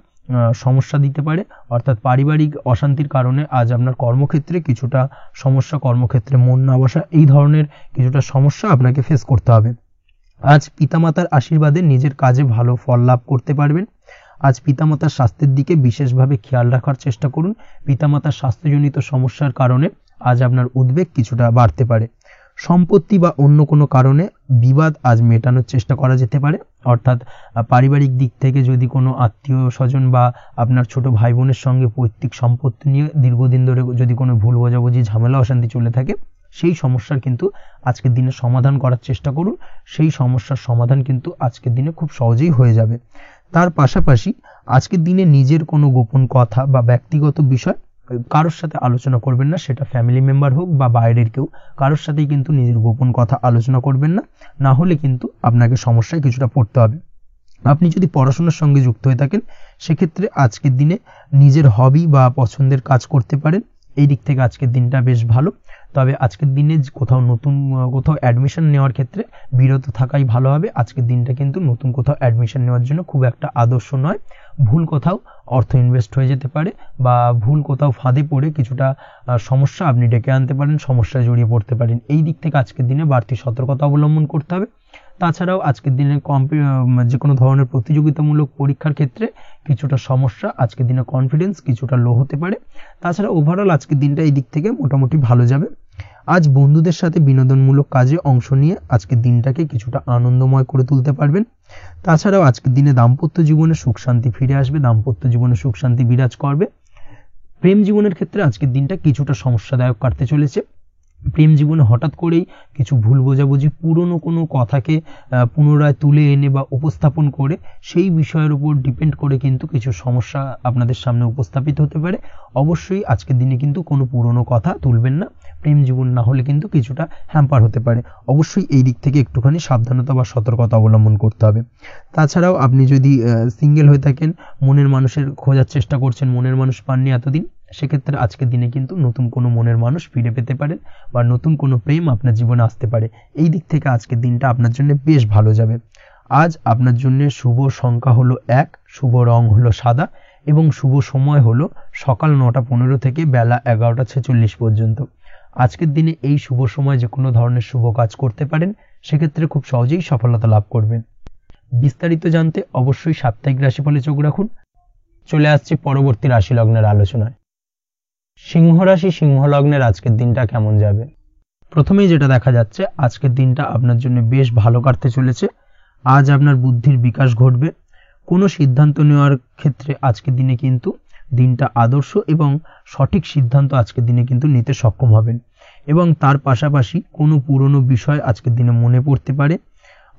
Speaker 1: সমস্যা দিতে পারে, অর্থাৎ পারিবারিক অশান্তির কারণে আজ আপনার কর্মক্ষেত্রে কিছুটা সমস্যা, কর্মক্ষেত্রে মন না বসা, এই ধরনের কিছুটা সমস্যা আপনাকে ফেস করতে হবে। আজ পিতামাতার আশীর্বাদে নিজের কাজে ভালো ফল লাভ করতে পারবেন। আজ পিতামাতার স্বাস্থ্যের দিকে বিশেষভাবে খেয়াল রাখার চেষ্টা করুন। পিতামাতার স্বাস্থ্যজনিত সমস্যার কারণে আজ আপনার উদ্বেগ কিছুটা বাড়তে পারে। সম্পত্তি বা অন্য কোনো কারণে বিবাদ আজ মেটানোর চেষ্টা করা যেতে পারে, অর্থাৎ পারিবারিক দিক থেকে যদি কোনো আত্মীয় স্বজন বা আপনার ছোট ভাই বোনের সঙ্গে পৈতৃক সম্পত্তি নিয়ে দীর্ঘদিন ধরে যদি কোনো ভুল বোঝাবুঝি ঝামেলা অশান্তি চলে থাকে সেই সমস্যার কিন্তু আজকের দিনে সমাধান করার চেষ্টা করুন। সেই সমস্যার সমাধান কিন্তু আজকের দিনে খুব সহজেই হয়ে যাবে। তার পাশাপাশি আজকের দিনে নিজের কোনো গোপন কথা বা ব্যক্তিগত বিষয় কারোর সাথে আলোচনা করবেন না, সেটা ফ্যামিলি মেম্বার হোক বা বাইরের কেউ, কারোর সাথেই কিন্তু নিজের গোপন কথা আলোচনা করবেন না, না হলে কিন্তু আপনাকে সমস্যায় কিছুটা পড়তে হবে। আপনি যদি পড়াশোনার সঙ্গে যুক্ত হয়ে থাকেন সেক্ষেত্রে আজকের দিনে নিজের হবি বা পছন্দের কাজ করতে পারেন। এই দিক থেকে আজকের দিনটা বেশ ভালো। তবে আজকের দিনে কোথাও অ্যাডমিশন নেওয়ার ক্ষেত্রে বিরত থাকাই ভালো হবে। আজকের দিনটা কিন্তু নতুন কোথাও অ্যাডমিশন নেওয়ার জন্য খুব একটা আদর্শ নয়। ভুল কোথাও অর্থ ইনভেস্ট হয়ে যেতে পারে বা ভুল কোথাও ফাঁদে পড়ে কিছুটা সমস্যা আপনি ডেকে আনতে পারেন, সমস্যায় জড়িয়ে পড়তে পারেন। এই দিক থেকে আজকের দিনে বাড়তি সতর্কতা অবলম্বন করতে হবে। তাছাড়াও আজকের দিনে যে কোনো ধরনের প্রতিযোগিতামূলক পরীক্ষার ক্ষেত্রে কিছুটা সমস্যা, আজকের দিনে কনফিডেন্স কিছুটা লো হতে পারে। তাছাড়া ওভারঅল আজকের দিনটা এই দিক থেকে মোটামুটি ভালো যাবে। আজ বন্ধুদের সাথে বিনোদনমূলক কাজে অংশ নিয়ে আজকের দিনটাকে কিছুটা আনন্দময় করে তুলতে পারবেন। তাছাড়াও আজকের দিনে দাম্পত্য জীবনে সুখ শান্তি ফিরে আসবে, দাম্পত্য জীবনে সুখ শান্তি বিরাজ করবে। প্রেম জীবনের ক্ষেত্রে আজকের দিনটা কিছুটা সমস্যাদায়ক কাটতে চলেছে। প্রেম জীবনে হঠাৎ করেই কিছু ভুল বোঝাবুঝি, পুরনো কোনো কথাকে পুনরায় তুলে এনে বা উপস্থাপন করে সেই বিষয়ের উপর ডিপেন্ড করে কিন্তু কিছু সমস্যা আপনাদের সামনে উপস্থাপিত হতে পারে। অবশ্যই আজকের দিনে কিন্তু কোনো পুরনো কথা তুলবেন না, প্রেম জীবন না হলে কিন্তু কিছুটা হ্যাম্পার হতে পারে। অবশ্যই এই দিক থেকে একটুখানি সাবধানতা বা সতর্কতা অবলম্বন করতে হবে। তাছাড়াও আপনি যদি সিঙ্গেল হয়ে থাকেন, মনের মানুষের খোঁজার চেষ্টা করছেন, মনের মানুষ পাননি এতদিন, সেক্ষেত্রে আজকের দিনে কিন্তু নতুন কোনো মনের মানুষ ফিরে পেতে পারেন বা নতুন কোনো প্রেম আপনার জীবনে আসতে পারে। এই দিক থেকে আজকের দিনটা আপনার জন্য বেশ ভালো যাবে। আজ আপনার জন্য শুভ সংখ্যা হলো 1, শুভ রং হলো সাদা এবং শুভ সময় হলো সকাল 9:15 থেকে বেলা 11:46 পর্যন্ত। আজকের দিনে এই শুভ সময় যে কোনো ধরনের শুভ কাজ করতে পারেন, সেক্ষেত্রে খুব সহজেই সফলতা লাভ করবেন। বিস্তারিত জানতে অবশ্যই সাপ্তাহিক রাশিফলে চোখ রাখুন। চলে আসছে পরবর্তী রাশি লগ্নের আলোচনায়। সিংহ রাশি, সিংহ লগ্নের আজকের দিনটা কেমন যাবে? প্রথমেই যেটা দেখা যাচ্ছে, আজকের দিনটা আপনার জন্য বেশ ভালো কাটতে চলেছে। আজ আপনার বুদ্ধির বিকাশ ঘটবে। কোনো সিদ্ধান্ত নেওয়ার ক্ষেত্রে আজকের দিনে কিন্তু দিনটা আদর্শ এবং সঠিক সিদ্ধান্ত আজকের দিনে কিন্তু নিতে সক্ষম হবেন এবং তার পাশাপাশি কোনো পুরনো বিষয় আজকের দিনে মনে পড়তে পারে।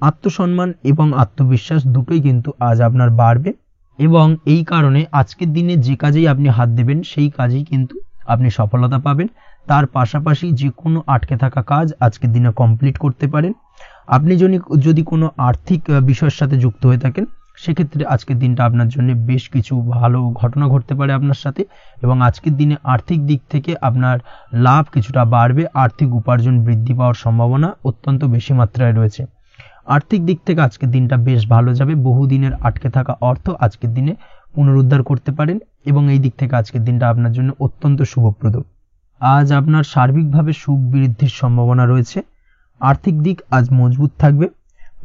Speaker 1: আত্মসম্মান এবং আত্মবিশ্বাস দুটোই কিন্তু আজ আপনার বাড়বে এবং এই কারণে আজকের দিনে যে কাজেই আপনি হাত দেবেন সেই কাজেই কিন্তু আপনি সফলতা পাবেন। তার পাশাপাশি যে কোনো আটকে থাকা কাজ আজকের দিনে কমপ্লিট করতে পারেন। আপনি যদি কোনো আর্থিক বিষয়ের সাথে যুক্ত হয়ে থাকেন, সেক্ষেত্রে আজকের দিনটা আপনার জন্য বেশ কিছু ভালো ঘটনা ঘটতে পারে আপনার সাথে এবং আজকের দিনে আর্থিক দিক থেকে আপনার লাভ কিছুটা বাড়বে। আর্থিক উপার্জন বৃদ্ধি পাওয়ার সম্ভাবনা অত্যন্ত বেশি মাত্রায় রয়েছে। আর্থিক দিক থেকে আজকের দিনটা বেশ ভালো যাবে। বহুদিনের আটকে থাকা অর্থ আজকের দিনে পুনরুদ্ধার করতে পারেন এবং এই দিক থেকে আজকের দিনটা আপনার জন্য অত্যন্ত শুভপ্রদ। আজ আপনার সার্বিকভাবে সুখ বৃদ্ধির সম্ভাবনা রয়েছে। আর্থিক দিক আজ মজবুত থাকবে।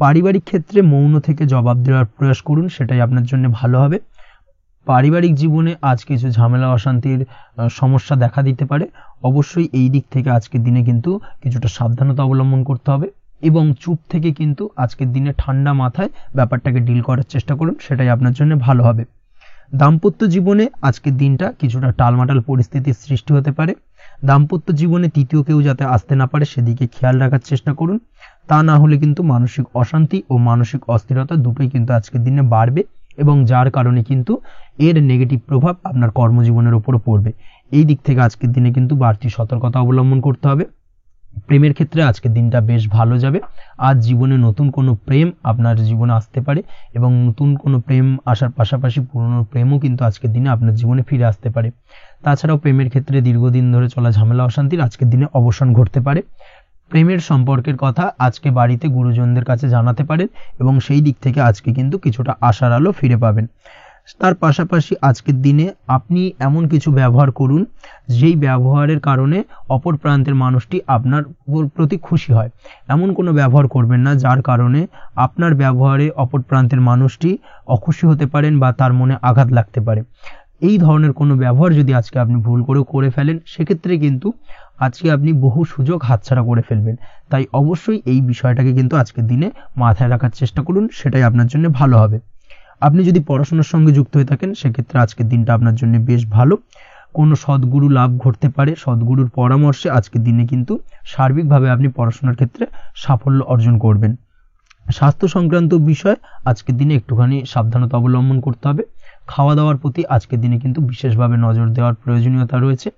Speaker 1: পারিবারিক ক্ষেত্রে মৌন থেকে জবাব দেওয়ার প্রয়াস করুন, সেটাই আপনার জন্য ভালো হবে। পারিবারিক জীবনে আজ কিছু ঝামেলা অশান্তির সমস্যা দেখা দিতে পারে। অবশ্যই এই দিক থেকে আজকের দিনে কিন্তু কিছুটা সাবধানতা অবলম্বন করতে হবে এবং চুপ থেকে কিন্তু আজকের দিনে ঠান্ডা মাথায় ব্যাপারটাকে ডিল করার চেষ্টা করুন, সেটাই আপনার জন্য ভালো হবে। দাম্পত্য জীবনে আজকের দিনটা কিছুটা টালমাটাল পরিস্থিতির সৃষ্টি হতে পারে। দাম্পত্য জীবনে তৃতীয় কেউ যাতে আসতে না পারে সেদিকে খেয়াল রাখার চেষ্টা করুন, তা না হলে কিন্তু মানসিক অশান্তি ও মানসিক অস্থিরতা দুটোই কিন্তু আজকের দিনে বাড়বে এবং যার কারণে কিন্তু এর নেগেটিভ প্রভাব আপনার কর্মজীবনের উপর পড়বে। এই দিক থেকে আজকের দিনে কিন্তু বাড়তি সতর্কতা অবলম্বন করতে হবে। প্রেমের ক্ষেত্রে আজকের দিনটা বেশ ভালো যাবে। আজ জীবনে নতুন কোনো প্রেম আপনার জীবনে আসতে পারে এবং নতুন কোনো প্রেম আসার পাশাপাশি পুরনো প্রেমও কিন্তু আজকের দিনে আপনার জীবনে ফিরে আসতে পারে। তাছাড়াও প্রেমের ক্ষেত্রে দীর্ঘদিন ধরে চলা ঝামেলা অশান্তির আজকের দিনে অবসান ঘটতে পারে। প্রেমের সম্পর্কের কথা আজকে বাড়িতে গুরুজনদের কাছে জানাতে পারেন এবং সেই দিক থেকে আজকে কিন্তু কিছুটা আশার আলো ফিরে পাবেন। তার পাশাপাশি আজকের দিনে আপনি এমন কিছু ব্যবহার করুন যেই ব্যবহারের কারণে অপর প্রান্তের মানুষটি আপনার প্রতি খুশি হয়। এমন কোনো ব্যবহার করবেন না যার কারণে আপনার ব্যবহারে অপর প্রান্তের মানুষটি অখুশি হতে পারেন বা তার মনে আঘাত লাগতে পারে। এই ধরনের কোনো ব্যবহার যদি আজকে আপনি ভুল করে ফেলেন সেক্ষেত্রে কিন্তু আজকে আপনি বহু সুযোগ হাতছাড়া করে ফেলবেন। তাই অবশ্যই এই বিষয়টাকে কিন্তু আজকের দিনে মাথায় রাখার চেষ্টা করুন, সেটাই আপনার জন্য ভালো হবে। আপনি যদি পড়াশোনার সঙ্গে যুক্ত হয়ে থাকেন সেক্ষেত্রে আজকের দিনটা আপনার জন্য বেশ ভালো। কোনো সদ্গুরু লাভ ঘটতে পারে, সদ্গুরুর পরামর্শে আজকের দিনে কিন্তু সার্বিকভাবে আপনি পড়াশোনার ক্ষেত্রে সাফল্য অর্জন করবেন। স্বাস্থ্য সংক্রান্ত বিষয় আজকের দিনে একটুখানি সাবধানতা অবলম্বন করতে হবে। খাওয়া দাওয়ার প্রতি আজকের দিনে কিন্তু বিশেষভাবে নজর দেওয়ার প্রয়োজনীয়তা রয়েছে।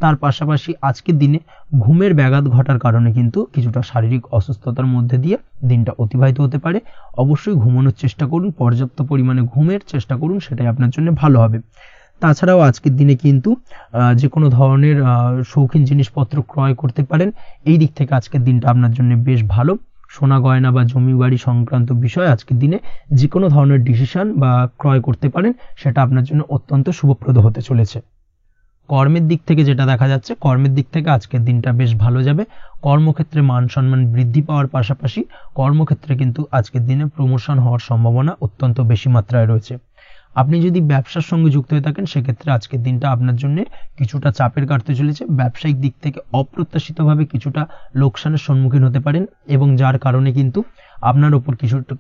Speaker 1: তার পাশাপাশি আজকের দিনে ঘুমের ব্যাঘাত ঘটার কারণে কিন্তু কিছুটা শারীরিক অসুস্থতার মধ্যে দিয়ে দিনটা অতিবাহিত হতে পারে। অবশ্যই ঘুমানোর চেষ্টা করুন, পর্যাপ্ত পরিমাণে ঘুমের চেষ্টা করুন, সেটাই আপনার জন্য ভালো হবে। তাছাড়াও আজকের দিনে কিন্তু যে কোনো ধরনের শৌখিন জিনিসপত্র ক্রয় করতে পারেন। এই দিক থেকে আজকের দিনটা আপনার জন্য বেশ ভালো। সোনা গয়না বা জমি বাড়ি সংক্রান্ত বিষয় আজকের দিনে যে কোনো ধরনের ডিসিশন বা ক্রয় করতে পারেন, সেটা আপনার জন্য অত্যন্ত শুভপ্রদ হতে চলেছে। কর্মের দিক থেকে যেটা দেখা যাচ্ছে, কর্মের দিক থেকে আজকের দিনটা বেশ ভালো যাবে। কর্মক্ষেত্রে মান সম্মান বৃদ্ধি পাওয়ার পাশাপাশি কর্মক্ষেত্রে কিন্তু আজকের দিনে প্রমোশন হওয়ার সম্ভাবনা অত্যন্ত বেশি মাত্রায় রয়েছে। আপনি যদি ব্যবসার সঙ্গে যুক্ত হয়ে থাকেন সেক্ষেত্রে আজকের দিনটা আপনার জন্য কিছুটা চাপের কাটতে চলেছে। ব্যবসায়িক দিক থেকে অপ্রত্যাশিতভাবে কিছুটা লোকসানের সম্মুখীন হতে পারেন এবং যার কারণে কিন্তু আপনার উপর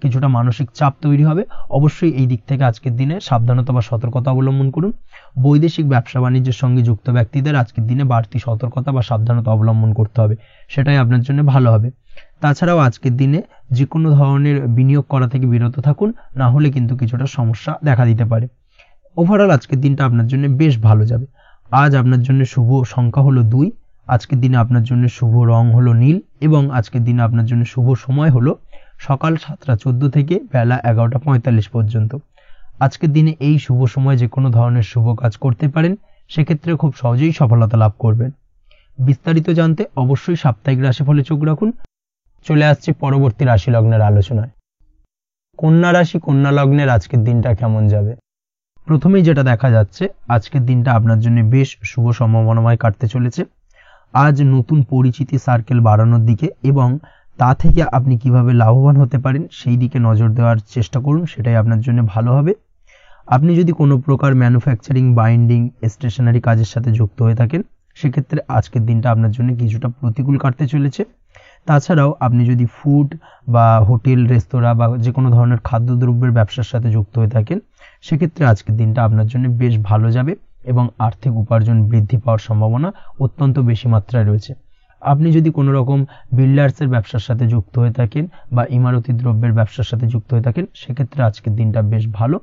Speaker 1: কিছুটা মানসিক চাপ তৈরি হবে। অবশ্যই এই দিক থেকে আজকের দিনে সাবধানতা বা সতর্কতা অবলম্বন করুন। বৈদেশিক ব্যবসা বাণিজ্যের সঙ্গে যুক্ত ব্যক্তিদের আজকের দিনে বাড়তি সতর্কতা বা সাবধানতা অবলম্বন করতে হবে, সেটাই আপনার জন্য ভালো হবে। তাছাড়াও আজকের দিনে যে কোনো ধরনের বিনিয়োগ করা থেকে বিরত থাকুন, না হলে কিন্তু কিছুটা সমস্যা দেখা দিতে পারে। ওভারঅল আজকের দিনটা আপনার জন্য বেশ ভালো যাবে। আজ আপনার জন্য শুভ সংখ্যা হলো 2। আজকের দিনে আপনার জন্য শুভ রং হলো নীল এবং আজকের দিনে আপনার জন্য শুভ সময় হলো সকাল 7:14 থেকে বেলা 11:45 পর্যন্ত। আজকের দিনে এই শুভ সময় যে কোনো ধরনের শুভ কাজ করতে পারেন, সেক্ষেত্রে খুব সহজেই সফলতা লাভ করবেন। বিস্তারিত জানতে অবশ্যই সাপ্তাহিক রাশিফলে চোখ রাখুন। চলে আসছে পরবর্তী রাশি লগ্নের আলোচনায়। কন্যা রাশি, কন্যা লগ্নের আজকের দিনটা কেমন যাবে? প্রথমেই যেটা দেখা যাচ্ছে, আজকের দিনটা আপনার জন্য বেশ শুভ সম্ভাবনাময় কাটতে চলেছে। আজ নতুন পরিচিতি সার্কেল বাড়ানোর দিকে এবং তা থেকে আপনি কিভাবে লাভবান হতে পারেন সেই দিকে নজর দেওয়ার চেষ্টা করুন, সেটাই আপনার জন্য ভালো হবে। আপনি যদি কোনো প্রকার ম্যানুফ্যাকচারিং, বাইন্ডিং, স্টেশনারি কাজের সাথে যুক্ত হয়ে থাকেন সেক্ষেত্রে আজকের দিনটা আপনার জন্য কিছুটা প্রতিকূল কাটতে চলেছে। তাছাড়াও আপনি যদি ফুড বা হোটেল, রেস্তোরাঁ বা যে কোনো ধরনের খাদ্যদ্রব্যের ব্যবসার সাথে যুক্ত হয়ে থাকেন সেক্ষেত্রে আজকের দিনটা আপনার জন্য বেশ ভালো যাবে এবং আর্থিক উপার্জন বৃদ্ধি পাওয়ার সম্ভাবনা অত্যন্ত বেশি মাত্রায় রয়েছে। আপনি যদি কোনো রকম বিল্ডার্সের ব্যবসার সাথে যুক্ত হয়ে থাকেন বা ইমারতি দ্রব্যের ব্যবসার সাথে যুক্ত হয়ে থাকেন সেক্ষেত্রে আজকের দিনটা বেশ ভালো।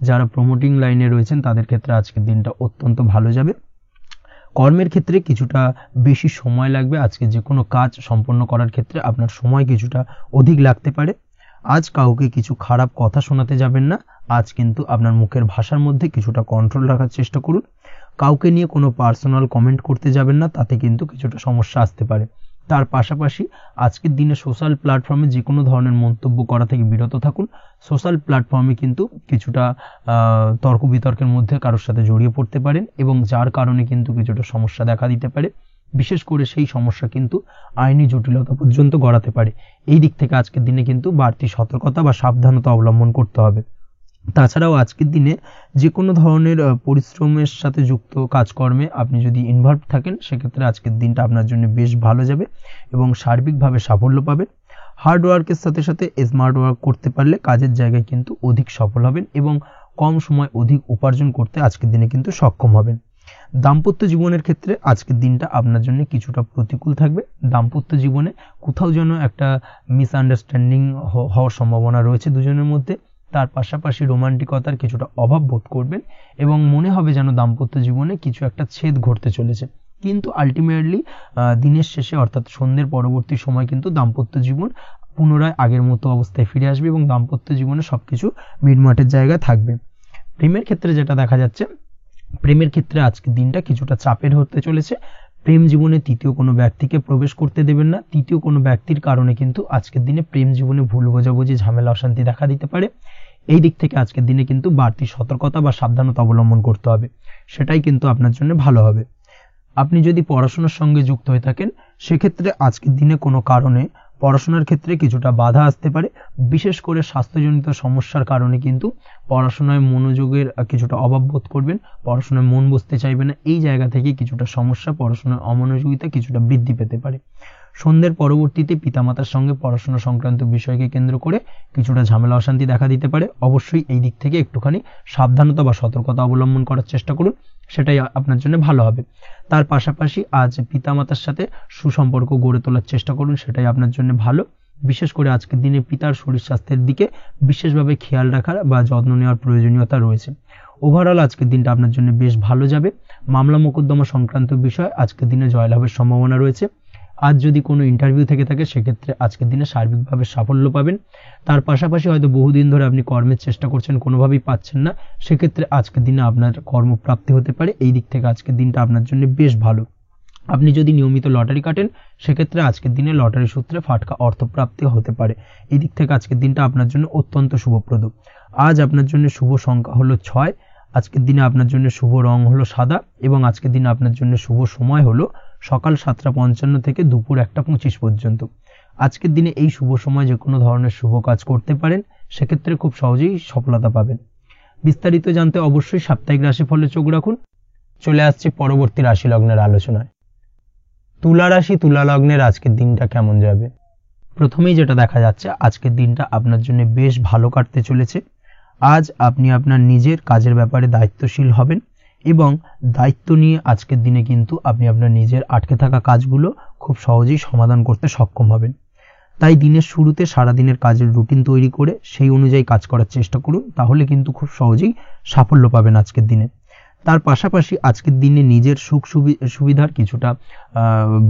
Speaker 1: যারা প্রমোটিং লাইনে রয়েছেন তাদের ক্ষেত্রে আজকের দিনটা অত্যন্ত ভালো যাবে। কর্মের ক্ষেত্রে কিছুটা বেশি সময় লাগবে। আজকে যে কোনো কাজ সম্পন্ন করার ক্ষেত্রে আপনার সময় কিছুটা অধিক লাগতে পারে। আজ কাউকে কিছু খারাপ কথা শোনাতে যাবেন না। আজ কিন্তু আপনার মুখের ভাষার মধ্যে কিছুটা কন্ট্রোল রাখার চেষ্টা করুন। কাউকে নিয়ে কোনো পার্সোনাল কমেন্ট করতে যাবেন না, তাতে কিন্তু কিছুটা সমস্যা আসতে পারে। তার পাশাপাশি আজকের দিনে সোশ্যাল প্ল্যাটফর্মে যে কোনো ধরনের মন্তব্য করা থেকে বিরত থাকুন। সোশ্যাল প্ল্যাটফর্মে কিন্তু কিছুটা তর্ক বিতর্কের মধ্যে কারোর সাথে জড়িয়ে পড়তে পারেন এবং যার কারণে কিন্তু কিছুটা সমস্যা দেখা দিতে পারে। বিশেষ করে সেই সমস্যা কিন্তু আইনি জটিলতা পর্যন্ত গড়াতে পারে। এই দিক থেকে আজকের দিনে কিন্তু বাড়তি সতর্কতা বা সাবধানতা অবলম্বন করতে হবে। তাছাড়াও আজকের দিনে যে কোনো ধরনের পরিশ্রমের সাথে যুক্ত কাজকর্মে আপনি যদি ইনভলভ থাকেন, সেক্ষেত্রে আজকের দিনটা আপনার জন্য বেশ ভালো যাবে এবং সার্বিকভাবে সাফল্য পাবেন। হার্ড ওয়ার্কের সাথে সাথে স্মার্ট ওয়ার্ক করতে পারলে কাজের জায়গায় কিন্তু অধিক সফল হবেন এবং কম সময় অধিক উপার্জন করতে আজকের দিনে কিন্তু সক্ষম হবেন। দাম্পত্য জীবনের ক্ষেত্রে আজকের দিনটা আপনার জন্য কিছুটা প্রতিকূল থাকবে। দাম্পত্য জীবনে কোথাও যেন একটা মিসআন্ডারস্ট্যান্ডিং হওয়ার সম্ভাবনা রয়েছে দুজনের মধ্যে। তার পাশাপাশি রোমান্টিকতার কিছুটা অভাব বোধ করবেন এবং মনে হবে যেন দাম্পত্য জীবনে কিছু একটা ছেদ ঘটতে চলেছে। কিন্তু আলটিমেটলি দিনের শেষে অর্থাৎ সন্ধ্যের পরবর্তী সময় কিন্তু দাম্পত্য জীবন পুনরায় আগের মতো অবস্থায় ফিরে আসবে এবং দাম্পত্য জীবনে সবকিছু মিটমাটের জায়গায় থাকবে। প্রেমের ক্ষেত্রে যেটা দেখা যাচ্ছে, প্রেমের ক্ষেত্রে আজকের দিনটা কিছুটা চাপের হতে চলেছে। প্রেম জীবনে তৃতীয় কোনো ব্যক্তিকে প্রবেশ করতে দেবেন না। তৃতীয় কোনো ব্যক্তির কারণে কিন্তু আজকের দিনে প্রেম জীবনে ভুল বোঝাবুঝি, ঝামেলা, অশান্তি দেখা দিতে পারে। এই দিক থেকে আজকের দিনে কিন্তু বাড়তি সতর্কতা বা সাবধানতা অবলম্বন করতে হবে, সেটাই কিন্তু আপনার জন্য ভালো হবে। আপনি যদি পড়াশোনার সঙ্গে যুক্ত হয়ে থাকেন, সেক্ষেত্রে আজকের দিনে কোনো কারণে পড়াশোনার ক্ষেত্রে কিছুটা বাধা আসতে পারে। বিশেষ করে স্বাস্থ্যজনিত সমস্যার কারণে কিন্তু পড়াশোনায় মনোযোগের কিছুটা অভাব বোধ করবেন, পড়াশোনায় মন বসতে চাইবে না। এই জায়গা থেকে কিছুটা সমস্যা, পড়াশোনার অমনোযোগিতা কিছুটা বৃদ্ধি পেতে পারে। সন্ধ্যের পরবর্তীতে পিতামাতার সঙ্গে পড়াশোনা সংক্রান্ত বিষয়কে কেন্দ্র করে কিছুটা ঝামেলা, অশান্তি দেখা দিতে পারে। অবশ্যই এই দিক থেকে একটুখানি সাবধানতা বা সতর্কতা অবলম্বন করার চেষ্টা করুন, সেটাই আপনার জন্য ভালো হবে। তার পাশাপাশি আজ পিতামাতার সাথে সুসম্পর্ক গড়ে তোলার চেষ্টা করুন, সেটাই আপনার জন্য ভালো। বিশেষ করে আজকের দিনে পিতার শরীর স্বাস্থ্যের দিকে বিশেষভাবে খেয়াল রাখার বা যত্ন নেওয়ার প্রয়োজনীয়তা রয়েছে। ওভারঅল আজকের দিনটা আপনার জন্য বেশ ভালো যাবে। মামলা মোকদ্দমা সংক্রান্ত বিষয় আজকের দিনে জয়লাভের সম্ভাবনা রয়েছে। আজ যদি কোনো ইন্টারভিউ থেকে থাকে, সেক্ষেত্রে আজকের দিনে সার্বিকভাবে সাফল্য পাবেন। তার পাশাপাশি হয়তো বহুদিন ধরে আপনি কর্মের চেষ্টা করছেন, কোনোভাবেই পাচ্ছেন না, সেক্ষেত্রে আজকের দিনে আপনার কর্মপ্রাপ্তি হতে পারে। এই দিক থেকে আজকের দিনটা আপনার জন্য বেশ ভালো। আপনি যদি নিয়মিত লটারি কাটেন, সেক্ষেত্রে আজকের দিনে লটারি সূত্রে ফাটকা অর্থপ্রাপ্তি হতে পারে। এই দিক থেকে আজকের দিনটা আপনার জন্য অত্যন্ত শুভপ্রদ। আজ আপনার জন্য শুভ সংখ্যা হলো 6। আজকের দিনে আপনার জন্য শুভ রং হলো সাদা এবং আজকের দিনে আপনার জন্য শুভ সময় হলো সকাল 7:55 থেকে দুপুর 1:25 পর্যন্ত। আজকের দিনে এই শুভ সময় যে কোনো ধরনের শুভ কাজ করতে পারেন, সেক্ষেত্রে খুব সহজেই সফলতা পাবেন। বিস্তারিত জানতে অবশ্যই সাপ্তাহিক রাশিফলে চোখ রাখুন। চলে আসছে পরবর্তী রাশি লগ্নের আলোচনায়। তুলা রাশি, তুলা লগ্নের আজকের দিনটা কেমন যাবে? প্রথমেই যেটা দেখা যাচ্ছে, আজকের দিনটা আপনার জন্য বেশ ভালো কাটতে চলেছে। আজ আপনি আপনার নিজের কাজের ব্যাপারে দায়িত্বশীল হবেন এবং দায়িত্ব নিয়ে আজকের দিনে কিন্তু আপনি আপনার নিজের আটকে থাকা কাজগুলো খুব সহজেই সমাধান করতে সক্ষম হবেন। তাই দিনের শুরুতে সারাদিনের কাজের রুটিন তৈরি করে সেই অনুযায়ী কাজ করার চেষ্টা করুন, তাহলে কিন্তু খুব সহজেই সাফল্য পাবেন আজকের দিনে। তার পাশাপাশি আজকের দিনে নিজের সুখ সুবিধার কিছুটা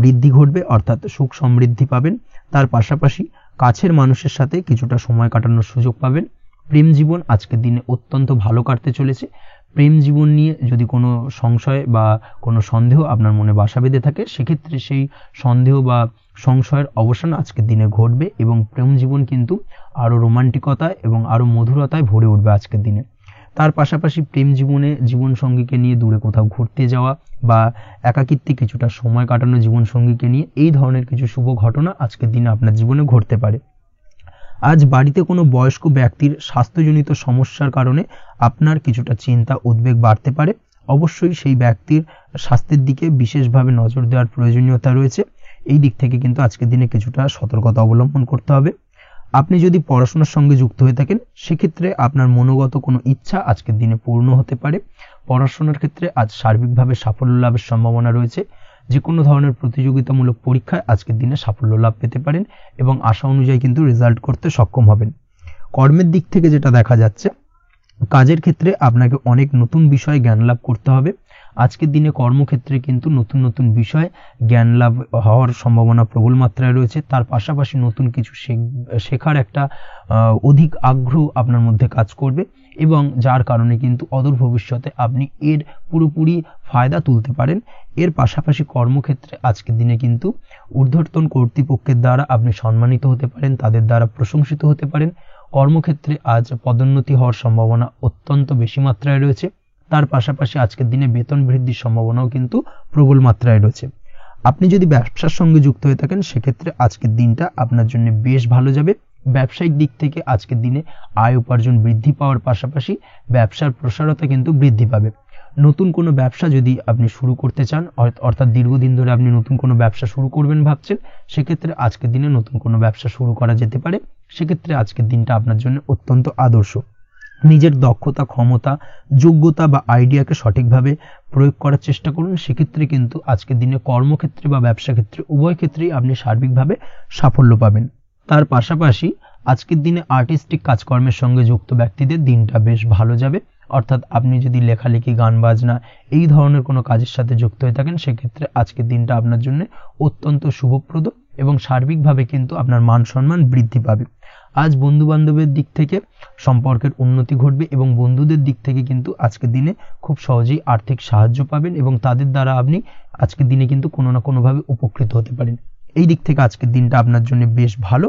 Speaker 1: বৃদ্ধি ঘটবে, অর্থাৎ সুখ সমৃদ্ধি পাবেন। তার পাশাপাশি কাছের মানুষের সাথে কিছুটা সময় কাটানোর সুযোগ পাবেন। প্রেম জীবন আজকের দিনে অত্যন্ত ভালো কাটতে চলেছে। প্রেম জীবন নিয়ে যদি কোনো সংশয় বা কোনো সন্দেহ আপনার মনে বাসা বেঁধে থাকে, সেক্ষেত্রে সেই সন্দেহ বা সংশয়ের অবসান আজকের দিনে ঘটবে এবং প্রেম জীবন কিন্তু আরো রোমান্টিকতায় এবং আরো মধুরতায় ভরে উঠবে আজকের দিনে। তার পাশাপাশি প্রেম জীবনে জীবন সঙ্গীকে নিয়ে দূরে কোথাও ঘুরতে যাওয়া বা একাকিত্বে কিছুটা সময় কাটানো জীবন সঙ্গীকে নিয়ে, এই ধরনের কিছু শুভ ঘটনা আজকের দিনে আপনার জীবনে ঘটতে পারে। আজ বাড়িতে কোনো বয়স্ক ব্যক্তির স্বাস্থ্যজনিত সমস্যার কারণে আপনার কিছুটা চিন্তা উদ্বেগ বাড়তে পারে। অবশ্যই সেই ব্যক্তির স্বাস্থ্যের দিকে বিশেষভাবে নজর দেওয়ার প্রয়োজনীয়তা রয়েছে। এই দিক থেকে কিন্তু আজকের দিনে কিছুটা সতর্কতা অবলম্বন করতে হবে। আপনি যদি পড়াশোনার সঙ্গে যুক্ত হয়ে থাকেন, সেক্ষেত্রে আপনার মনোগত কোনো ইচ্ছা আজকের দিনে পূর্ণ হতে পারে। পড়াশোনার ক্ষেত্রে আজ সার্বিকভাবে সাফল্য লাভের সম্ভাবনা রয়েছে। যে কোনো ধরনের প্রতিযোগিতামূলক পরীক্ষায় আজকের দিনে সাফল্য লাভ পেতে পারেন এবং আশা অনুযায়ী কিন্তু রেজাল্ট করতে সক্ষম হবেন। কর্মের দিক থেকে যেটা দেখা যাচ্ছে, কাজের ক্ষেত্রে আপনাকে অনেক নতুন বিষয়ে জ্ঞান লাভ করতে হবে। আজকের দিনে কর্মক্ষেত্রে কিন্তু নতুন নতুন বিষয় জ্ঞান লাভ হওয়ার সম্ভাবনা প্রবল মাত্রায় রয়েছে। তার পাশাপাশি নতুন কিছু শেখার একটা অধিক আগ্রহ আপনার মধ্যে কাজ করবে এবং যার কারণে কিন্তু অদূর ভবিষ্যতে আপনি এর পুরোপুরি ফায়দা তুলতে পারেন। এর পাশাপাশি কর্মক্ষেত্রে আজকের দিনে কিন্তু ঊর্ধ্বতন কর্তৃপক্ষের দ্বারা আপনি সম্মানিত হতে পারেন, তাদের দ্বারা প্রশংসিত হতে পারেন। কর্মক্ষেত্রে আজ পদোন্নতি হওয়ার সম্ভাবনা অত্যন্ত বেশি মাত্রায় রয়েছে। তার পাশাপাশি আজকের দিনে বেতন বৃদ্ধির সম্ভাবনাও কিন্তু প্রবল মাত্রায় রয়েছে। আপনি যদি ব্যবসার সঙ্গে যুক্ত হয়ে থাকেন, সেক্ষেত্রে আজকের দিনটা আপনার জন্য বেশ ভালো যাবে। ব্যবসায়িক দিক থেকে আজকের দিনে আয় উপার্জন বৃদ্ধি পাওয়ার পাশাপাশি ব্যবসার প্রসারতা কিন্তু বৃদ্ধি পাবে। নতুন কোনো ব্যবসা যদি আপনি শুরু করতে চান, অর্থাৎ দীর্ঘদিন ধরে আপনি নতুন কোনো ব্যবসা শুরু করবেন ভাবছেন, সেক্ষেত্রে আজকের দিনে নতুন কোনো ব্যবসা শুরু করা যেতে পারে। সেক্ষেত্রে আজকের দিনটা আপনার জন্য অত্যন্ত আদর্শ। নিজের দক্ষতা, ক্ষমতা, যোগ্যতা বা আইডিয়াকে সঠিকভাবে প্রয়োগ করার চেষ্টা করুন। সেক্ষেত্রে কিন্তু আজকের দিনে কর্মক্ষেত্রে বা ব্যবসা ক্ষেত্রে উভয় ক্ষেত্রেই আপনি সার্বিকভাবে সাফল্য পাবেন। তার পাশাপাশি আজকের দিনে আর্টিস্টিক কাজকর্মের সঙ্গে যুক্ত ব্যক্তিদের দিনটা বেশ ভালো যাবে। অর্থাৎ আপনি যদি লেখালেখি, গান বাজনা এই ধরনের কোনো কাজের সাথে যুক্ত হয়ে থাকেন, সেক্ষেত্রে আজকের দিনটা আপনার জন্য অত্যন্ত শুভপ্রদ এবং সার্বিকভাবে কিন্তু আপনার মান সম্মান বৃদ্ধি পাবে। আজ বন্ধু বান্ধবের দিক থেকে সম্পর্কের উন্নতি ঘটবে এবং বন্ধুদের দিক থেকে কিন্তু আজকের দিনে খুব সহজেই আর্থিক সাহায্য পাবেন এবং তাদের দ্বারা আপনি আজকের দিনে কিন্তু কোনো না কোনোভাবে উপকৃত হতে পারেন। এই দিক থেকে আজকের দিনটা আপনার জন্য বেশ ভালো।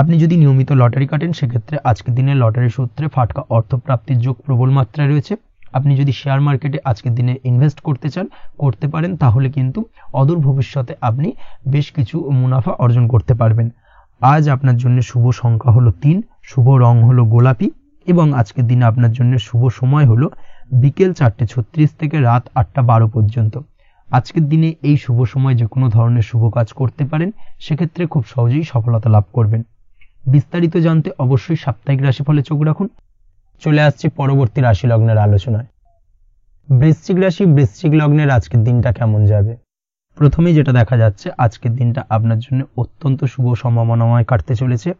Speaker 1: আপনি যদি নিয়মিত লটারি কাটেন, সেক্ষেত্রে আজকের দিনে লটারি সূত্রে ফাটকা অর্থপ্রাপ্তির যোগ প্রবল মাত্রায় রয়েছে। আপনি যদি শেয়ার মার্কেটে আজকের দিনে ইনভেস্ট করতে চান, করতে পারেন, তাহলে কিন্তু অদূর ভবিষ্যতে আপনি বেশ কিছু মুনাফা অর্জন করতে পারবেন। আজ আপনার জন্য শুভ সংখ্যা হলো 3, শুভ রং হলো গোলাপি এবং আজকের দিনে আপনার জন্য শুভ সময় হলো বিকেল 4:36 থেকে রাত 8:12 পর্যন্ত। আজকের দিনে এই শুভ সময় যে কোনো ধরনের শুভ কাজ করতে পারেন, সেক্ষেত্রে খুব সহজেই সফলতা লাভ করবেন। বিস্তারিত জানতে অবশ্যই সাপ্তাহিক রাশিফলে চোখ রাখুন। চলে আসছে পরবর্তী রাশি লগ্নের আলোচনায়। বৃশ্চিক রাশি, বৃশ্চিক লগ্নের আজকের দিনটা কেমন যাবে? প্রথমেই যেটা দেখা যাচ্ছে, আজকের দিনটা আপনার জন্য অত্যন্ত শুভ সম্ভাবনাময় কাটতে চলেছে।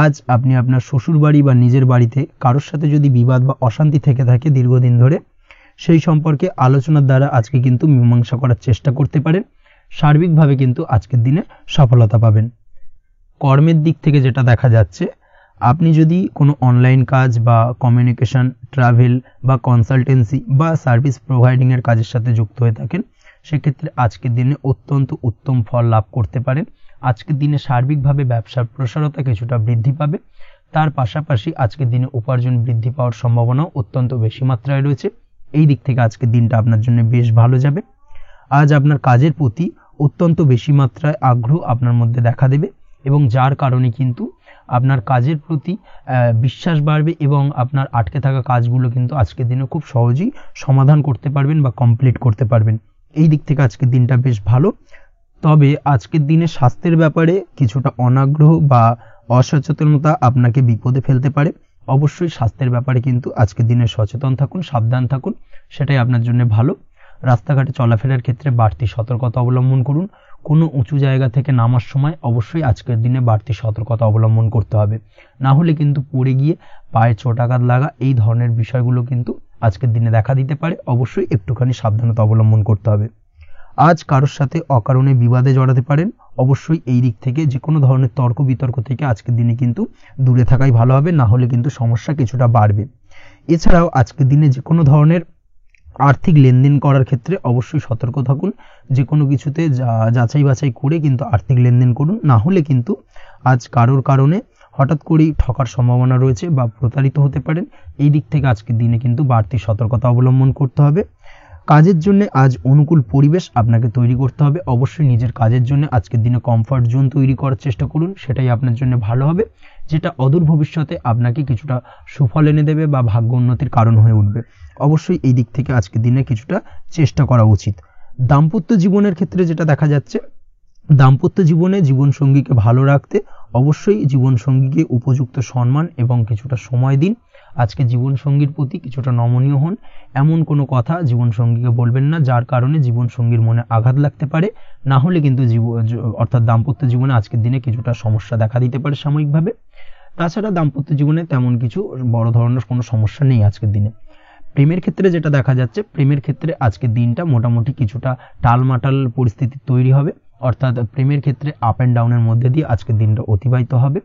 Speaker 1: আজ আপনি আপনার শ্বশুর বাড়ি বা নিজের বাড়িতে কারোর সাথে যদি বিবাদ বা অশান্তি থেকে থাকে দীর্ঘদিন ধরে, সেই সম্পর্কে আলোচনার দ্বারা আজকে কিন্তু মীমাংসা করার চেষ্টা করতে পারেন। সার্বিকভাবে কিন্তু আজকের দিনে সফলতা পাবেন। কর্মের দিক থেকে যেটা দেখা যাচ্ছে, আপনি যদি কোনো অনলাইন কাজ বা কমিউনিকেশন, ট্রাভেল বা কনসালটেন্সি বা সার্ভিস প্রোভাইডিংয়ের কাজের সাথে যুক্ত হয়ে থাকেন, সেক্ষেত্রে আজকের দিনে অত্যন্ত উত্তম ফল লাভ করতে পারেন। আজকের দিনে সার্বিকভাবে ব্যবসার প্রসারতা কিছুটা বৃদ্ধি পাবে। তার পাশাপাশি আজকের দিনে উপার্জন বৃদ্ধি পাওয়ার সম্ভাবনাও অত্যন্ত বেশি মাত্রায় রয়েছে। এই দিক থেকে আজকের দিনটা আপনার জন্য বেশ ভালো যাবে। আজ আপনার কাজের প্রতি অত্যন্ত বেশি মাত্রায় আগ্রহ আপনার মধ্যে দেখা দেবে এবং যার কারণে কিন্তু আপনার কাজের প্রতি বিশ্বাস বাড়বে এবং আপনার আটকে থাকা কাজগুলো কিন্তু আজকের দিনে খুব সহজেই সমাধান করতে পারবেন বা কমপ্লিট করতে পারবেন। এই দিক থেকে আজকের দিনটা বেশ ভালো। তবে আজকের দিনে স্বাস্থ্যের ব্যাপারে কিছুটা অনাগ্রহ বা অসচেতনতা আপনাকে বিপদে ফেলতে পারে। অবশ্যই স্বাস্থ্যের ব্যাপারে কিন্তু আজকের দিনে সচেতন থাকুন, সাবধান থাকুন, সেটাই আপনার জন্য ভালো। রাস্তাঘাটে চলাফেরার ক্ষেত্রে বাড়তি সতর্কতা অবলম্বন করুন। কোনো উঁচু জায়গা থেকে নামার সময় অবশ্যই আজকের দিনে বাড়তি সতর্কতা অবলম্বন করতে হবে, না হলে কিন্তু পড়ে গিয়ে পায়ে চোটাঘাত লাগা এই ধরনের বিষয়গুলো কিন্তু আজকের দিনে দেখা দিতে পারে। অবশ্যই একটুখানি সাবধানতা অবলম্বন করতে হবে। আজ কারোর সাথে অকারণে বিবাদে জড়াতে পারেন। অবশ্যই এই দিক থেকে যে কোনো ধরনের তর্ক বিতর্ক থেকে আজকের দিনে কিন্তু দূরে থাকাই ভালো হবে, না হলে কিন্তু সমস্যা কিছুটা বাড়বে। এছাড়াও আজকের দিনে যে কোনো ধরনের আর্থিক লেনদেন করার ক্ষেত্রে অবশ্যই সতর্ক থাকুন। যে কোনো কিছুতে যাচাই বাছাই করে কিন্তু আর্থিক লেনদেন করুন, না হলে কিন্তু আজ কারোর কারণে হঠাৎ করেই ঠকার সম্ভাবনা রয়েছে বা প্রতারিত হতে পারেন। এই দিক থেকে আজকের দিনে কিন্তু বাড়তি সতর্কতা অবলম্বন করতে হবে। কাজের জন্য আজ অনুকূল পরিবেশ আপনাকে তৈরি করতে হবে। অবশ্যই নিজের কাজের জন্য আজকের দিনে কমফর্ট জোন তৈরি করার চেষ্টা করুন, সেটাই আপনার জন্য ভালো হবে, যেটা অদূর ভবিষ্যতে আপনাকে কিছুটা সুফল এনে দেবে বা ভাগ্য উন্নতির কারণ হয়ে উঠবে। অবশ্যই এই দিক থেকে আজকের দিনে কিছুটা চেষ্টা করা উচিত। দাম্পত্য জীবনের ক্ষেত্রে যেটা দেখা যাচ্ছে, দাম্পত্য জীবনে জীবনসঙ্গীকে ভালো রাখতে অবশ্যই জীবনসঙ্গীকে উপযুক্ত সম্মান এবং কিছুটা সময় দিন। আজকে জীবনসঙ্গীর প্রতি কিছুটা নমনীয় হন। এমন কোনো কথা জীবনসঙ্গীকে বলবেন না যার কারণে জীবনসঙ্গীর মনে আঘাত লাগতে পারে, না হলে কিন্তু অর্থাৎ দাম্পত্য জীবনে আজকের দিনে কিছুটা সমস্যা দেখা দিতে পারে সাময়িকভাবে। তাছাড়া দাম্পত্য জীবনে তেমন কিছু বড় ধরনের কোনো সমস্যা নেই আজকের দিনে। প্রেমের ক্ষেত্রে যেটা দেখা যাচ্ছে, প্রেমের ক্ষেত্রে আজকের দিনটা মোটামুটি কিছুটা টালমাটাল পরিস্থিতি তৈরি হবে, অর্থাৎ প্রেমের ক্ষেত্রে আপ অ্যান্ড ডাউনের মধ্যে দিয়ে আজকের দিনটা অতিবাহিত হবে।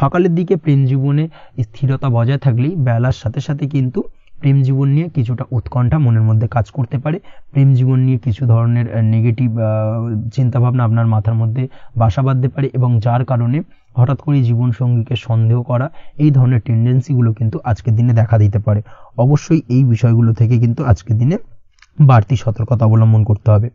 Speaker 1: সকালের দিকে প্রেম জীবনে স্থিরতা বজায় থাকলেই বেলার সাথে সাথে কিন্তু প্রেম জীবন নিয়ে কিছুটা উৎকণ্ঠা মনের মধ্যে কাজ করতে পারে। প্রেম জীবন নিয়ে কিছু ধরনের নেগেটিভ চিন্তাভাবনা আপনার মাথার মধ্যে বাসা বাঁধতে পারে এবং যার কারণে হঠাৎ করে জীবনসঙ্গীকে সন্দেহ করা এই ধরনের টেন্ডেন্সিগুলো কিন্তু আজকের দিনে দেখা দিতে পারে। অবশ্যই এই বিষয়গুলো থেকে কিন্তু আজকের দিনে বাড়তি সতর্কতা অবলম্বন করতে হবে।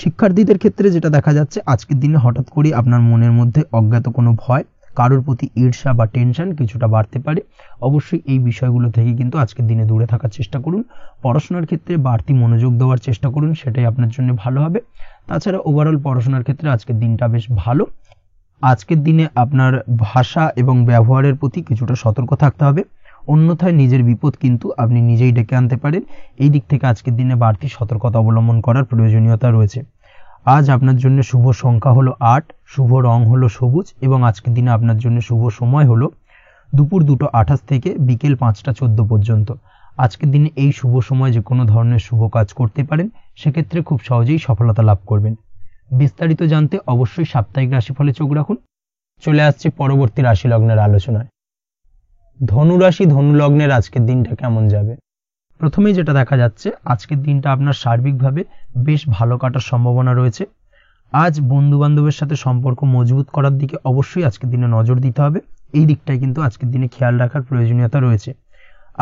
Speaker 1: শিক্ষার্থীদের ক্ষেত্রে যেটা দেখা যাচ্ছে, আজকের দিনে হঠাৎ করে আপনার মনের মধ্যে অজ্ঞাত কোনো ভয় কারোর প্রতি ঈর্ষা বা টেনশন কিছুটা বাড়তে পারে। অবশ্যই এই বিষয়গুলো থেকে কিন্তু আজকের দিনে দূরে থাকার চেষ্টা করুন। পড়াশোনার ক্ষেত্রে বাড়তি মনোযোগ দেওয়ার চেষ্টা করুন, সেটাই আপনার জন্য ভালো হবে। তাছাড়া ওভারঅল পড়াশোনার ক্ষেত্রে আজকের দিনটা বেশ ভালো। আজকের দিনে আপনার ভাষা এবং ব্যবহারের প্রতি কিছুটা সতর্ক থাকতে হবে, অন্যথায় নিজের বিপদ কিন্তু আপনি নিজেই ডেকে আনতে পারেন। এই দিক থেকে আজকের দিনে বাড়তি সতর্কতা অবলম্বন করার প্রয়োজনীয়তা রয়েছে। আজ আপনার জন্য শুভ সংখ্যা হলো 8, শুভ রং হলো সবুজ এবং আজকের দিনে আপনার জন্য শুভ সময় হলো দুপুর 2:28 থেকে বিকেল 5:14 পর্যন্ত। আজকের দিনে এই শুভ সময় যে কোনো ধরনের শুভ কাজ করতে পারেন, সেক্ষেত্রে খুব সহজেই সফলতা লাভ করবেন। বিস্তারিত জানতে অবশ্যই সাপ্তাহিক রাশিফলে চোখ রাখুন। চলে আসছে পরবর্তী রাশি লগ্নের আলোচনায়। ধনু রাশি ধনু লগ্নের আজকের দিনটা কেমন যাবে? প্রথমেই যেটা দেখা যাচ্ছে, আজকের দিনটা আপনার সার্বিকভাবে বেশ ভালো কাটার সম্ভাবনা রয়েছে। আজ বন্ধু বান্ধবের সাথে সম্পর্ক মজবুত করার দিকে অবশ্যই আজকের দিনে নজর দিতে হবে। এই দিকটাই কিন্তু আজকের দিনে খেয়াল রাখার প্রয়োজনীয়তা রয়েছে।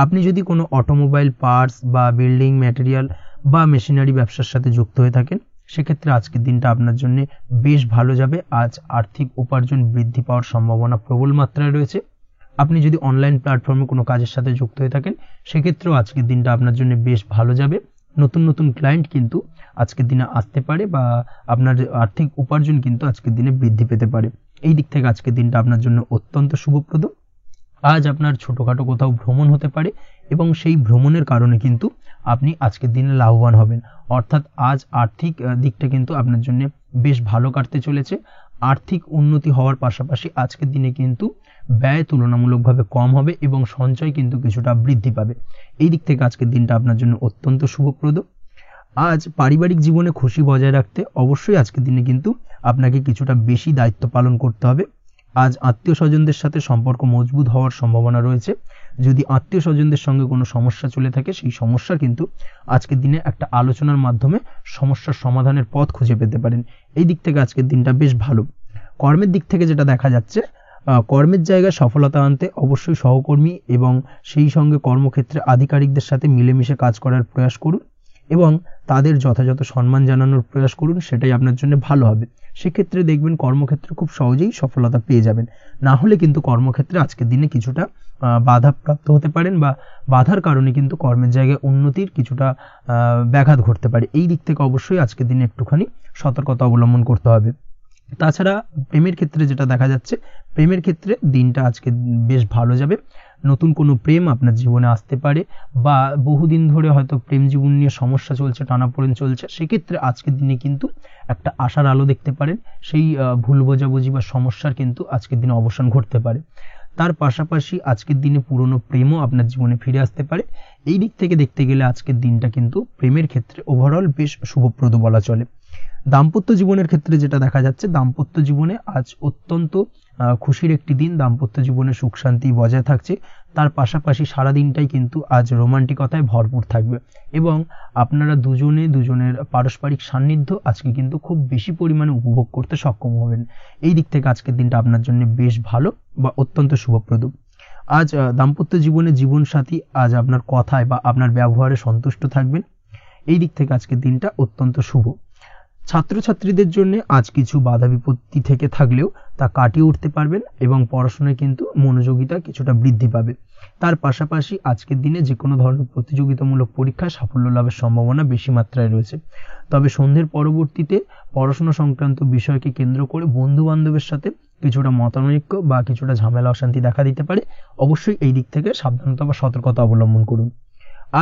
Speaker 1: আপনি যদি কোনো অটোমোবাইল পার্টস বা বিল্ডিং ম্যাটেরিয়াল বা মেশিনারি ব্যবসার সাথে যুক্ত হয়ে থাকেন, সেক্ষেত্রে আজকের দিনটা আপনার জন্য বেশ ভালো যাবে। আজ আর্থিক উপার্জন বৃদ্ধি পাওয়ার সম্ভাবনা প্রবল মাত্রায় রয়েছে। আপনি যদি অনলাইন প্ল্যাটফর্মে কোনো কাজের সাথে যুক্ত হয়ে থাকেন, সেক্ষেত্রেও আজকের দিনটা আপনার জন্য বেশ ভালো যাবে। নতুন নতুন ক্লায়েন্ট কিন্তু আজকের দিনে আসতে পারে বা আপনার আর্থিক উপার্জন কিন্তু আজকের দিনে বৃদ্ধি পেতে পারে। এই দিক থেকে আজকের দিনটা আপনার জন্য অত্যন্ত শুভপ্রদ। আজ আপনার ছোটোখাটো কোথাও ভ্রমণ হতে পারে এবং সেই ভ্রমণের কারণে কিন্তু আপনি আজকের দিনে লাভবান হবেন। অর্থাৎ আজ আর্থিক দিকটা কিন্তু আপনার জন্য বেশ ভালো কাটতে চলেছে। আর্থিক উন্নতি হওয়ার পাশাপাশি আজকের দিনে কিন্তু ব্যয় তুলনামূলকভাবে কম হবে এবং সঞ্চয় কিন্তু কিছুটা বৃদ্ধি পাবে। এই দিক থেকে আজকের দিনটা আপনার জন্য অত্যন্ত শুভপ্রদ। আজ পারিবারিক জীবনে খুশি বজায় রাখতে অবশ্যই আজকের দিনে কিন্তু আপনাকে কিছুটা বেশি দায়িত্ব পালন করতে হবে। আজ আত্মীয় স্বজনদের সাথে সম্পর্ক মজবুত হওয়ার সম্ভাবনা রয়েছে। যদি আত্মীয় স্বজনদের সঙ্গে কোনো সমস্যা চলে থাকে, সেই সমস্যা কিন্তু আজকের দিনে একটা আলোচনার মাধ্যমে সমস্যার সমাধানের পথ খুঁজে পেতে পারেন। এই দিক থেকে আজকের দিনটা বেশ ভালো। কর্মের দিক থেকে যেটা দেখা যাচ্ছে, কর্মের জায়গায় সফলতা আনতে অবশ্যই সহকর্মী এবং সেই সঙ্গে কর্মক্ষেত্রে আধিকারিকদের সাথে মিলেমিশে কাজ করার প্রয়াস করুন এবং তাদের যথাযথ সম্মান জানানোর প্রয়াস করুন, সেটাই আপনার জন্য ভালো হবে। সেক্ষেত্রে দেখবেন কর্মক্ষেত্রে খুব সহজেই সফলতা পেয়ে যাবেন। না হলে কিন্তু কর্মক্ষেত্রে আজকের দিনে কিছুটা বাধাপ্রাপ্ত হতে পারেন বা বাধার কারণে কিন্তু কর্মের জায়গায় উন্নতির কিছুটা ব্যাঘাত ঘটতে পারে। এই দিক থেকে অবশ্যই আজকের দিনে একটুখানি সতর্কতা অবলম্বন করতে হবে। তাছাড়া প্রেমের ক্ষেত্রে যেটা দেখা যাচ্ছে, প্রেমের ক্ষেত্রে দিনটা আজকে বেশ ভালো যাবে। নতুন কোনো প্রেম আপনার জীবনে আসতে পারে বা বহুদিন ধরে হয়তো প্রেম জীবন নিয়ে সমস্যা চলছে, টানাপোড়েন চলছে, সেক্ষেত্রে আজকের দিনে কিন্তু একটা আশার আলো দেখতে পারেন। সেই ভুল বোঝাবুঝি বা সমস্যার কিন্তু আজকের দিনে অবসান ঘটতে পারে। তার পাশাপাশি আজকের দিনে পুরনো প্রেমও আপনার জীবনে ফিরে আসতে পারে। এই দিক থেকে দেখতে গেলে আজকের দিনটা কিন্তু প্রেমের ক্ষেত্রে ওভারঅল বেশ শুভপ্রদ বলা চলে। দাম্পত্য জীবনের ক্ষেত্রে যেটা দেখা যাচ্ছে, দাম্পত্য জীবনে আজ অত্যন্ত খুশির একটি দিন। দাম্পত্য জীবনে সুখ শান্তি বজায় থাকছে। তার পাশাপাশি সারা দিনটাই কিন্তু আজ রোমান্টিকতায় ভরপুর থাকবে এবং আপনারা দুজনের পারস্পরিক সান্নিধ্য আজকে কিন্তু খুব বেশি পরিমাণে উপভোগ করতে সক্ষম হবেন। এই দিক থেকে আজকের দিনটা আপনার জন্য বেশ ভালো বা অত্যন্ত শুভপ্রদ। আজ দাম্পত্য জীবনে জীবনসাথী আজ আপনার কথায় বা আপনার ব্যবহারে সন্তুষ্ট থাকবেন। এই দিক থেকে আজকের দিনটা অত্যন্ত শুভ। ছাত্রছাত্রীদের জন্য আজ কিছু বাধা বিপত্তি থেকে থাকলেও তা কাটিয়ে উঠতে পারবেন এবং পড়াশোনায় কিন্তু মনোযোগিতা কিছুটা বৃদ্ধি পাবে। তার পাশাপাশি আজকের দিনে যে কোনো ধরনের প্রতিযোগিতামূলক পরীক্ষায় সাফল্য লাভের সম্ভাবনা বেশি মাত্রায় রয়েছে। তবে সন্ধ্যের পরবর্তীতে পড়াশোনা সংক্রান্ত বিষয়কে কেন্দ্র করে বন্ধু বান্ধবের সাথে কিছুটা মতানৈক্য বা কিছুটা ঝামেলা অশান্তি দেখা দিতে পারে। অবশ্যই এই দিক থেকে সাবধানতা বা সতর্কতা অবলম্বন করুন।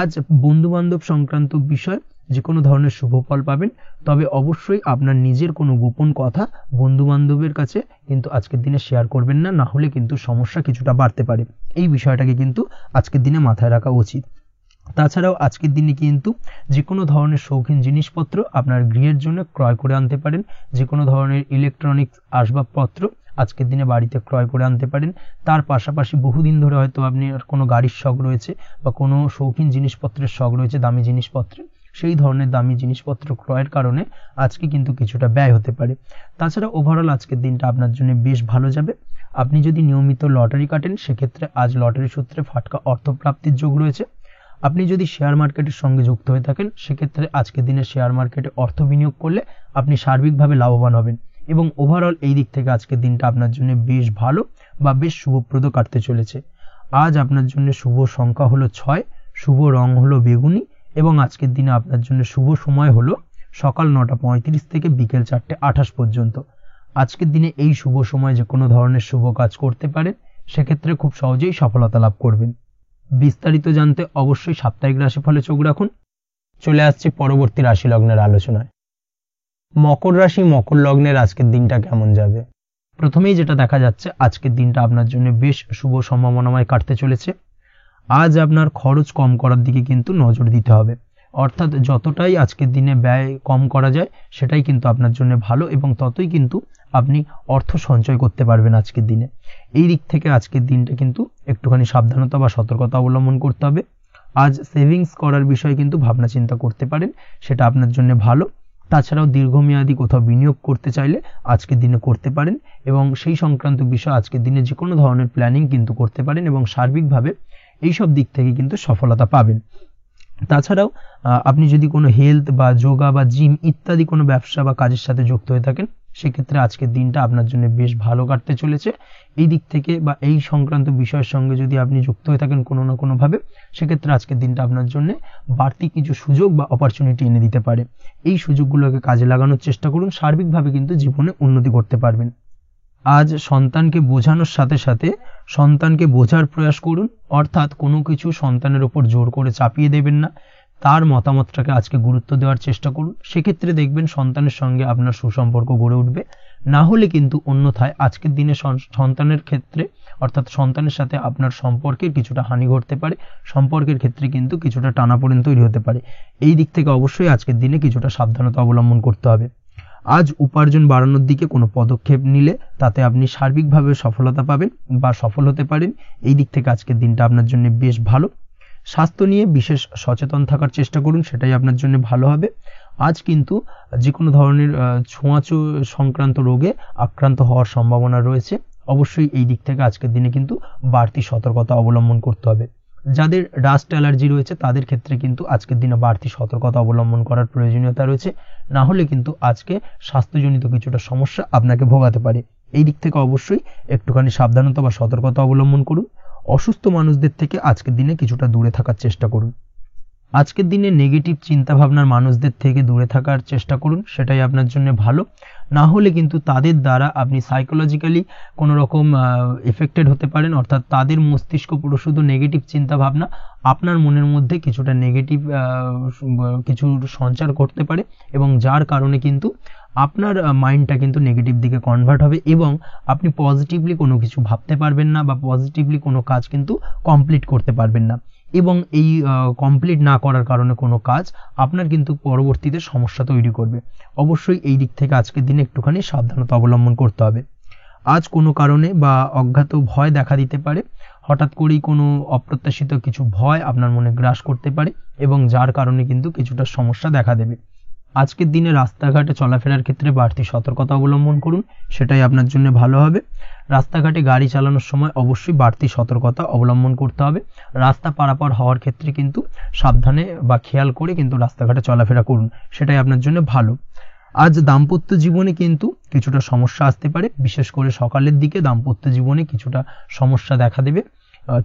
Speaker 1: আজ বন্ধু বান্ধব সংক্রান্ত বিষয় যে কোনো ধরনের শুভ ফল পাবেন, তবে অবশ্যই আপনার নিজের কোনো গোপন কথা বন্ধু বান্ধবের কাছে কিন্তু আজকের দিনে শেয়ার করবেন না, না হলে কিন্তু সমস্যা কিছুটা বাড়তে পারে। এই বিষয়টাকে কিন্তু আজকের দিনে মাথায় রাখা উচিত। তাছাড়াও আজকের দিনে কিন্তু যে কোনো ধরনের শৌখিন জিনিসপত্র আপনার গৃহের জন্য ক্রয় করে আনতে পারেন। যে কোনো ধরনের ইলেকট্রনিক্স আসবাবপত্র আজকের দিনে বাড়িতে ক্রয় করে আনতে পারেন। তার পাশাপাশি বহুদিন ধরে হয়তো আপনি কোনো গাড়ির শখ রয়েছে বা কোনো শৌখিন জিনিসপত্রের শখ রয়েছে, দামি জিনিসপত্রের, সেই ধরনের দামি জিনিসপত্র ক্রয়ের কারণে আজকে কিন্তু কিছুটা ব্যয় হতে পারে। তাছাড়া ওভারঅল আজকের দিনটা আপনার জন্য বেশ ভালো যাবে। আপনি যদি নিয়মিত লটারি কাটেন, সেক্ষেত্রে আজ লটারি সূত্রে ফাটকা অর্থপ্রাপ্তির যোগ রয়েছে। আপনি যদি শেয়ার মার্কেটের সঙ্গে যুক্ত হয়ে থাকেন, সেক্ষেত্রে আজকের দিনে শেয়ার মার্কেটে অর্থ বিনিয়োগ করলে আপনি সার্বিকভাবে লাভবান হবেন এবং ওভারঅল এই দিক থেকে আজকের দিনটা আপনার জন্য বেশ ভালো। বা বেশ শুভপ্রদ কাটতে চলেছে। আজ আপনার জন্য শুভ সংখ্যা হলো 6, শুভ রং হলো বেগুনি এবং আজকের দিনে আপনার জন্য শুভ সময় হলো সকাল 9:35 থেকে বিকেল 4:28 পর্যন্ত। আজকের দিনে এই শুভ সময় যে কোনো ধরনের শুভ কাজ করতে পারেন, সেক্ষেত্রে খুব সহজেই সফলতা লাভ করবেন। বিস্তারিত জানতে অবশ্যই সাপ্তাহিক রাশিফলে চোখ রাখুন। চলে আসছে পরবর্তী রাশি লগ্নের আলোচনায়। মকর রাশি মকর লগ্নের আজকের দিনটা কেমন যাবে? প্রথমেই যেটা দেখা যাচ্ছে, আজকের দিনটা আপনার জন্য বেশ শুভ সম্ভাবনাময় কাটতে চলেছে। আজ আপনার খরচ কম করার দিকে কিন্তু নজর দিতে হবে, অর্থাৎ যতটাই আজকের দিনে ব্যয় কম করা যায় সেটাই কিন্তু আপনার জন্য ভালো এবং ততই কিন্তু আপনি অর্থ সঞ্চয় করতে পারবেন আজকের দিনে। এই দিক থেকে আজকের দিনটা কিন্তু একটুখানি সাবধানতা বা সতর্কতা অবলম্বন করতে হবে। আজ সেভিংস করার বিষয়ে কিন্তু ভাবনা চিন্তা করতে পারেন, সেটা আপনার জন্য ভালো। তাছাড়াও দীর্ঘমেয়াদী কোথাও বিনিয়োগ করতে চাইলে আজকের দিনে করতে পারেন এবং সেই সংক্রান্ত বিষয় আজকের দিনে যে কোনো ধরনের প্ল্যানিং কিন্তু করতে পারেন এবং সার্বিকভাবে এইসব দিক থেকে কিন্তু সফলতা পাবেন। তাছাড়াও আপনি যদি কোনো হেলথ বা যোগা বা জিম ইত্যাদি কোনো ব্যবসা বা কাজের সাথে যুক্ত হয়ে থাকেন, সেক্ষেত্রে আজকের দিনটা আপনার জন্য বেশ ভালো কাটতে চলেছে। এই দিক থেকে বা এই সংক্রান্ত বিষয়ের সঙ্গে যদি আপনি যুক্ত হয়ে থাকেন কোনো না কোনোভাবে, সেক্ষেত্রে আজকের দিনটা আপনার জন্য বাড়তি কিছু সুযোগ বা অপরচুনিটি এনে দিতে পারে। এই সুযোগগুলোকে কাজে লাগানোর চেষ্টা করুন, সার্বিকভাবে কিন্তু জীবনে উন্নতি করতে পারবেন। আজ সন্তানকে বোঝানোর সাথে সাথে সন্তানকে বোঝার প্রয়াস করুন, অর্থাৎ কোনো কিছু সন্তানের ওপর জোর করে চাপিয়ে দেবেন না, তার মতামতটাকে আজকে গুরুত্ব দেওয়ার চেষ্টা করুন। সেক্ষেত্রে দেখবেন সন্তানের সঙ্গে আপনার সুসম্পর্ক গড়ে উঠবে। না হলে কিন্তু অন্যথায় আজকের দিনে সন্তানের ক্ষেত্রে অর্থাৎ সন্তানের সাথে আপনার সম্পর্কের কিছুটা হানি ঘটতে পারে, সম্পর্কের ক্ষেত্রে কিন্তু কিছুটা টানাপোড়েন তৈরি হতে পারে। এই দিক থেকে অবশ্যই আজকের দিনে কিছুটা সাবধানতা অবলম্বন করতে হবে। আজ উপার্জন বাড়ানোর দিকে কোনো পদক্ষেপ নিলে তাতে আপনি সার্বিকভাবে সফলতা পাবেন বা সফল হতে পারেন। এই দিক থেকে আজকের দিনটা আপনার জন্য বেশ ভালো। স্বাস্থ্য নিয়ে বিশেষ সচেতন থাকার চেষ্টা করুন, সেটাই আপনার জন্য ভালো হবে। আজ কিন্তু যে কোনো ধরনের ছোঁয়াচে সংক্রান্ত রোগে আক্রান্ত হওয়ার সম্ভাবনা রয়েছে। অবশ্যই এই দিক থেকে আজকের দিনে কিন্তু বাড়তি সতর্কতা অবলম্বন করতে হবে। যাদের ডাস্ট অ্যালার্জি রয়েছে তাদের ক্ষেত্রে কিন্তু আজকের দিনে বাড়তি সতর্কতা অবলম্বন করার প্রয়োজনীয়তা রয়েছে, না হলে কিন্তু আজকে স্বাস্থ্যজনিত কিছুটা সমস্যা আপনাকে ভোগাতে পারে। এই দিক থেকে অবশ্যই একটুখানি সাবধানতা বা সতর্কতা অবলম্বন করুন। অসুস্থ মানুষদের থেকে আজকের দিনে কিছুটা দূরে থাকার চেষ্টা করুন। আজকের দিনে নেগেটিভ চিন্তাভাবনার মানুষদের থেকে দূরে থাকার চেষ্টা করুন, সেটাই আপনার জন্য ভালো। না হলে কিন্তু তাদের দ্বারা আপনি সাইকোলজিক্যালি কোনো রকম এফেক্টেড হতে পারেন, অর্থাৎ তাদের মস্তিষ্ক পুরো শুধু নেগেটিভ চিন্তাভাবনা আপনার মনের মধ্যে কিছুটা নেগেটিভ কিছু সঞ্চার করতে পারে এবং যার কারণে কিন্তু আপনার মাইন্ডটা কিন্তু নেগেটিভ দিকে কনভার্ট হবে এবং আপনি পজিটিভলি কোনো কিছু ভাবতে পারবেন না বা পজিটিভলি কোনো কাজ কিন্তু কমপ্লিট করতে পারবেন না এবং এই কমপ্লিট না করার কারণে কোনো কাজ আপনার কিন্তু পরবর্তীতে সমস্যা তৈরি করবে। অবশ্যই এই দিক থেকে আজকের দিনে একটুখানি সাবধানতা অবলম্বন করতে হবে। আজ কোনো কারণে বা অজ্ঞাত ভয় দেখা দিতে পারে, হঠাৎ করেই কোনো অপ্রত্যাশিত কিছু ভয় আপনার মনে গ্রাস করতে পারে এবং যার কারণে কিন্তু কিছুটা সমস্যা দেখা দেবে। আজকের দিনে রাস্তাঘাটে চলাফেরার ক্ষেত্রে বাড়তি সতর্কতা অবলম্বন করুন, সেটাই আপনার জন্য ভালো হবে। রাস্তাঘাটে গাড়ি চালানোর সময় অবশ্যই বাড়তি সতর্কতা অবলম্বন করতে হবে। রাস্তা পারাপার হওয়ার ক্ষেত্রে কিন্তু সাবধানে বা খেয়াল করে কিন্তু রাস্তাঘাটে চলাফেরা করুন, সেটাই আপনার জন্য ভালো। আজ দাম্পত্য জীবনে কিন্তু কিছুটা সমস্যা আসতে পারে, বিশেষ করে সকালের দিকে দাম্পত্য জীবনে কিছুটা সমস্যা দেখা দেবে।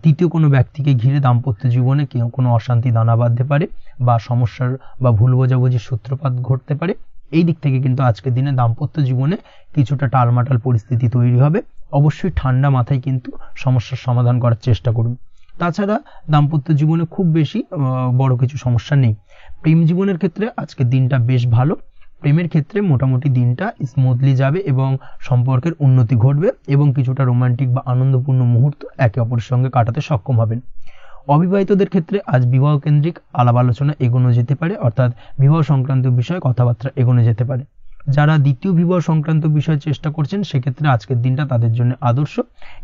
Speaker 1: তৃতীয় কোনো ব্যক্তিকে ঘিরে দাম্পত্য জীবনে কোনো অশান্তি দানা বাঁধতে পারে বা সমস্যার বা ভুল বোঝাবুঝির সূত্রপাত ঘটতে পারে। এই দিক থেকে কিন্তু আজকের দিনে দাম্পত্য জীবনে কিছুটা টালমাটাল পরিস্থিতি তৈরি হবে। অবশ্যই ঠান্ডা মাথায় কিন্তু সমস্যার সমাধান করার চেষ্টা করুন। তাছাড়া দাম্পত্য জীবনে খুব বেশি বড় কিছু সমস্যা নেই। প্রেম জীবনের ক্ষেত্রে আজকের দিনটা বেশ ভালো। প্রেমের ক্ষেত্রে মোটামুটি দিনটা স্মুথলি যাবে এবং সম্পর্কের উন্নতি ঘটবে এবং কিছুটা রোমান্টিক বা আনন্দপূর্ণ মুহূর্ত একে অপরের সঙ্গে কাটাতে সক্ষম হবেন। অবিবাহিতদের ক্ষেত্রে আজ বিবাহ কেন্দ্রিক আলাপ আলোচনা এগোনো যেতে পারে, অর্থাৎ বিবাহ সংক্রান্ত বিষয়ে কথাবার্তা এগোনো যেতে পারে। যারা দ্বিতীয় বিবাহ সংক্রান্ত বিষয়ে চেষ্টা করছেন সেক্ষেত্রে আজকের দিনটা তাদের জন্য আদর্শ।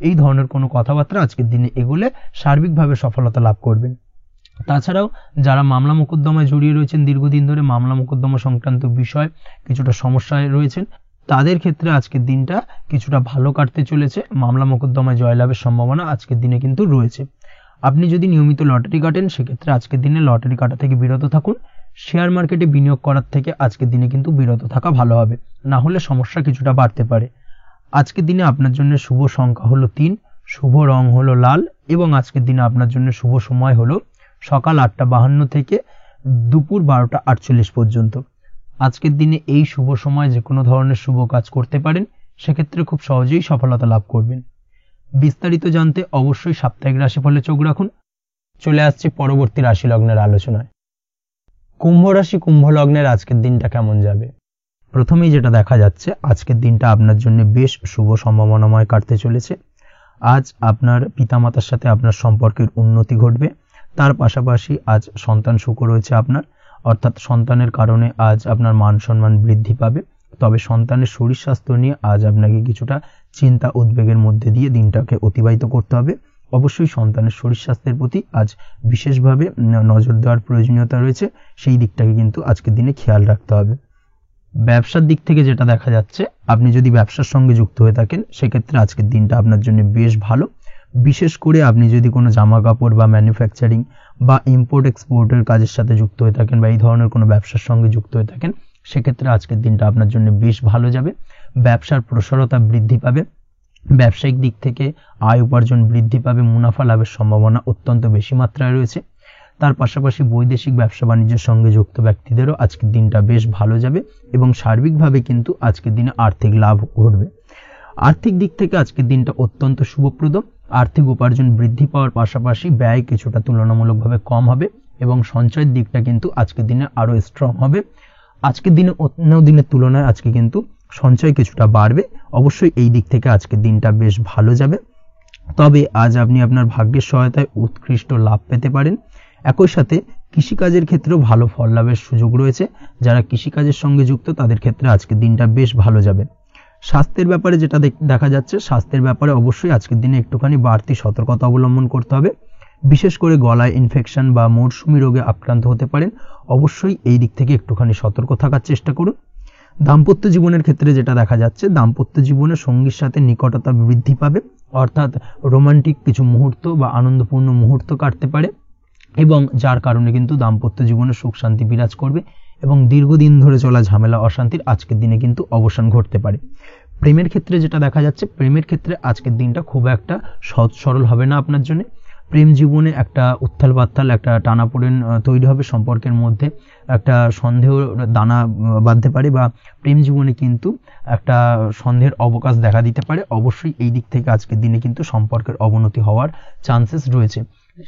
Speaker 1: এই ধরনের কোনো কথাবার্তা আজকের দিনে এগোলে সার্বিকভাবে সফলতা লাভ করবেন। তাছাড়াও যারা মামলা মোকদ্দমায় জড়িয়ে রয়েছেন, দীর্ঘদিন ধরে মামলা মোকদ্দমা সংক্রান্ত বিষয় কিছুটা সমস্যায় রয়েছেন, তাদের ক্ষেত্রে আজকের দিনটা কিছুটা ভালো কাটতে চলেছে। মামলা মোকদ্দমায় জয়লাভের সম্ভাবনা আজকের দিনে কিন্তু রয়েছে। আপনি যদি নিয়মিত লটারি কাটেন সেক্ষেত্রে আজকের দিনে লটারি কাটা থেকে বিরত থাকুন। শেয়ার মার্কেটে বিনিয়োগ করার থেকে আজকের দিনে কিন্তু বিরত থাকা ভালো হবে, না হলে সমস্যা কিছুটা বাড়তে পারে। আজকের দিনে আপনার জন্য শুভ সংখ্যা হলো 3, শুভ রং হলো লাল এবং আজকের দিনে আপনার জন্য শুভ সময় হলো সকাল 8:52 থেকে দুপুর 12:48 পর্যন্ত। আজকের দিনে এই শুভ সময় যে কোনো ধরনের শুভ কাজ করতে পারেন, সেক্ষেত্রে খুব সহজেই সফলতা লাভ করবেন। বিস্তারিত জানতে অবশ্যই সাপ্তাহিক রাশিফলে চোখ রাখুন। চলে আসছি পরবর্তী রাশি লগ্নের আলোচনায়। কুম্ভ রাশি, কুম্ভ লগ্নের আজকের দিনটা কেমন যাবে? প্রথমেই যেটা দেখা যাচ্ছে, আজকের দিনটা আপনার জন্য বেশ শুভ সম্ভাবনাময় কাটতে চলেছে। আজ আপনার পিতামাতার সাথে আপনার সম্পর্কের উন্নতি ঘটবে। তার পাশাপাশি আজ সন্তান সুখ রয়েছে আপনার, অর্থাৎ সন্তানের কারণে আজ আপনার মান সম্মান বৃদ্ধি পাবে। তবে সন্তানের শরীর স্বাস্থ্য নিয়ে আজ আপনাকে কিছুটা চিন্তা উদ্বেগের মধ্যে দিয়ে দিনটাকে অতিবাহিত করতে হবে। অবশ্যই সন্তানের শরীর স্বাস্থ্যের প্রতি আজ বিশেষভাবে নজর দেওয়ার প্রয়োজনীয়তা রয়েছে, সেই দিকটাকে কিন্তু আজকের দিনে খেয়াল রাখতে হবে। ব্যবসার দিক থেকে যেটা দেখা যাচ্ছে, আপনি যদি ব্যবসার সঙ্গে যুক্ত হয়ে থাকেন, সেক্ষেত্রে আজকের দিনটা আপনার জন্য বেশ ভালো। বিশেষ করে আপনি যদি কোনো জামা কাপড় বা ম্যানুফ্যাকচারিং বা ইম্পোর্ট এক্সপোর্টের কাজের সাথে যুক্ত হয়ে থাকেন বা এই ধরনের কোনো ব্যবসার সঙ্গে যুক্ত হয়ে থাকেন, সেক্ষেত্রে আজকের দিনটা আপনার জন্য বেশ ভালো যাবে। ব্যবসার প্রসারতা বৃদ্ধি পাবে, ব্যবসায়িক দিক থেকে আয় উপার্জন বৃদ্ধি পাবে, মুনাফা লাভের সম্ভাবনা অত্যন্ত বেশি মাত্রায় রয়েছে। তার পাশাপাশি বৈদেশিক ব্যবসা বাণিজ্যের সঙ্গে যুক্ত ব্যক্তিদেরও আজকের দিনটা বেশ ভালো যাবে এবং সার্বিকভাবে কিন্তু আজকের দিনে আর্থিক লাভ ঘটবে। আর্থিক দিক থেকে আজকের দিনটা অত্যন্ত শুভপ্রদ। আর্থিক উপার্জন বৃদ্ধি পাওয়ার পাশাপাশি ব্যয় কিছুটা তুলনামূলকভাবে কম হবে এবং সঞ্চয়ের দিকটা কিন্তু আজকের দিনে আরো স্ট্রং হবে। আজকের দিনে অন্য দিনের তুলনায় আজকে কিন্তু সঞ্চয় কিছুটা বাড়বে। অবশ্যই এই দিক থেকে আজকের দিনটা বেশ ভালো যাবে। তবে আজ আপনি আপনার ভাগ্যের সহায়তায় উৎকৃষ্ট লাভ পেতে পারেন। একই সাথে কৃষিকাজের ক্ষেত্রেও ভালো ফল লাভের সুযোগ রয়েছে। যারা কৃষিকাজের সঙ্গে যুক্ত তাদের ক্ষেত্রে আজকের দিনটা বেশ ভালো যাবে। স্বাস্থ্যের ব্যাপারে যেটা দেখা যাচ্ছে, স্বাস্থ্যের ব্যাপারে অবশ্যই আজকের দিনে একটুখানি বাড়তি সতর্কতা অবলম্বন করতে হবে। বিশেষ করে গলায় ইনফেকশন বা মৌসুমী রোগে আক্রান্ত হতে পারেন। অবশ্যই এই দিক থেকে একটুখানি সতর্ক থাকার চেষ্টা করুন। দাম্পত্য জীবনের ক্ষেত্রে যেটা দেখা যাচ্ছে, দাম্পত্য জীবনে সঙ্গীর সাথে নিকটতা বৃদ্ধি পাবে, অর্থাৎ রোমান্টিক কিছু মুহূর্ত বা আনন্দপূর্ণ মুহূর্ত কাটতে পারে এবং যার কারণে কিন্তু দাম্পত্য জীবনে সুখ শান্তি বিরাজ করবে এবং দীর্ঘদিন ধরে চলা ঝামেলা অশান্তির আজকের দিনে কিন্তু অবসান ঘটতে পারে। প্রেমের ক্ষেত্রে যেটা দেখা যাচ্ছে, প্রেমের ক্ষেত্রে আজকের দিনটা খুব একটা সহজ সরল হবে না আপনার জন্য। প্রেম জীবনে একটা উত্থাল পাত্তাল, একটা টানাপোড়েন তৈরি হবে, সম্পর্কের মধ্যে একটা সন্দেহ দানা বাঁধতে পারে বা প্রেম জীবনে কিন্তু একটা সন্দেহের অবকাশ দেখা দিতে পারে। অবশ্যই এই দিক থেকে আজকের দিনে কিন্তু সম্পর্কের অবনতি হওয়ার চান্সেস রয়েছে।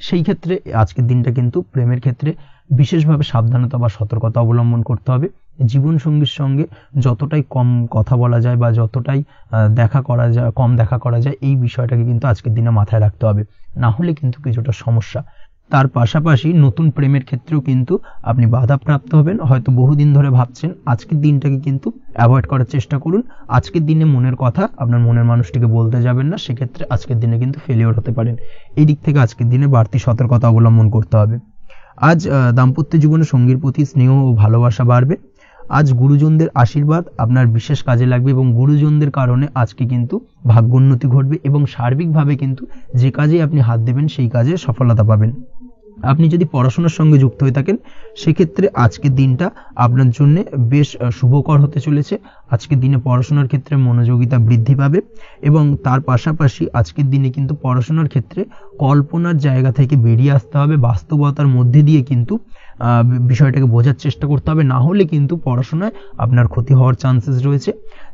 Speaker 1: সেই ক্ষেত্রে আজকের দিনটা কিন্তু প্রেমের ক্ষেত্রে বিশেষভাবে সাবধানতা বা সতর্কতা অবলম্বন করতে হবে। জীবন সঙ্গীর সঙ্গে যতটাই কম কথা বলা যায় বা যতটাই কম দেখা করা যায়, এই বিষয়টাকে কিন্তু আজকের দিনে মাথায় রাখতে হবে, না হলে কিন্তু কিছুটা সমস্যা। তার পাশাপাশি নতুন প্রেমের ক্ষেত্রেও কিন্তু আপনি বাধাপ্রাপ্ত হবেন। হয়তো বহুদিন ধরে ভাবছেন, আজকের দিনটাকে কিন্তু অ্যাভয়েড করার চেষ্টা করুন। আজকের দিনে মনের কথা আপনার মনের মানুষটিকে বলতে যাবেন না, সেক্ষেত্রে আজকের দিনে কিন্তু ফেলিওর হতে পারেন। এই দিক থেকে আজকের দিনে বাড়তি সতর্কতা অবলম্বন করতে হবে। আজ দাম্পত্য জীবনে সঙ্গীর প্রতি স্নেহ ও ভালোবাসা বাড়বে। আজ গুরুজনদের আশীর্বাদ আপনার বিশেষ কাজে লাগবে এবং গুরুজনদের কারণে আজকে কিন্তু ভাগ্যোন্নতি ঘটবে এবং সার্বিকভাবে কিন্তু যে কাজে আপনি হাত দেবেন সেই কাজে সফলতা পাবেন। আপনি যদি পড়াশোনার সঙ্গে যুক্ত হয়ে থাকেন, সেক্ষেত্রে আজকের দিনটা আপনার জন্য বেশ শুভকর হতে চলেছে। আজকের দিনে পড়াশোনার ক্ষেত্রে মনোযোগিতা বৃদ্ধি পাবে এবং তার পাশাপাশি আজকের দিনে কিন্তু পড়াশোনার ক্ষেত্রে কল্পনার জায়গা থেকে বেরিয়ে আসতে হবে, বাস্তবতার মধ্যে দিয়ে কিন্তু বিষয়টাকে বোঝার চেষ্টা করতে হবে, না হলে কিন্তু পড়াশোনায় আপনার ক্ষতি হওয়ার চান্সেস রয়েছে।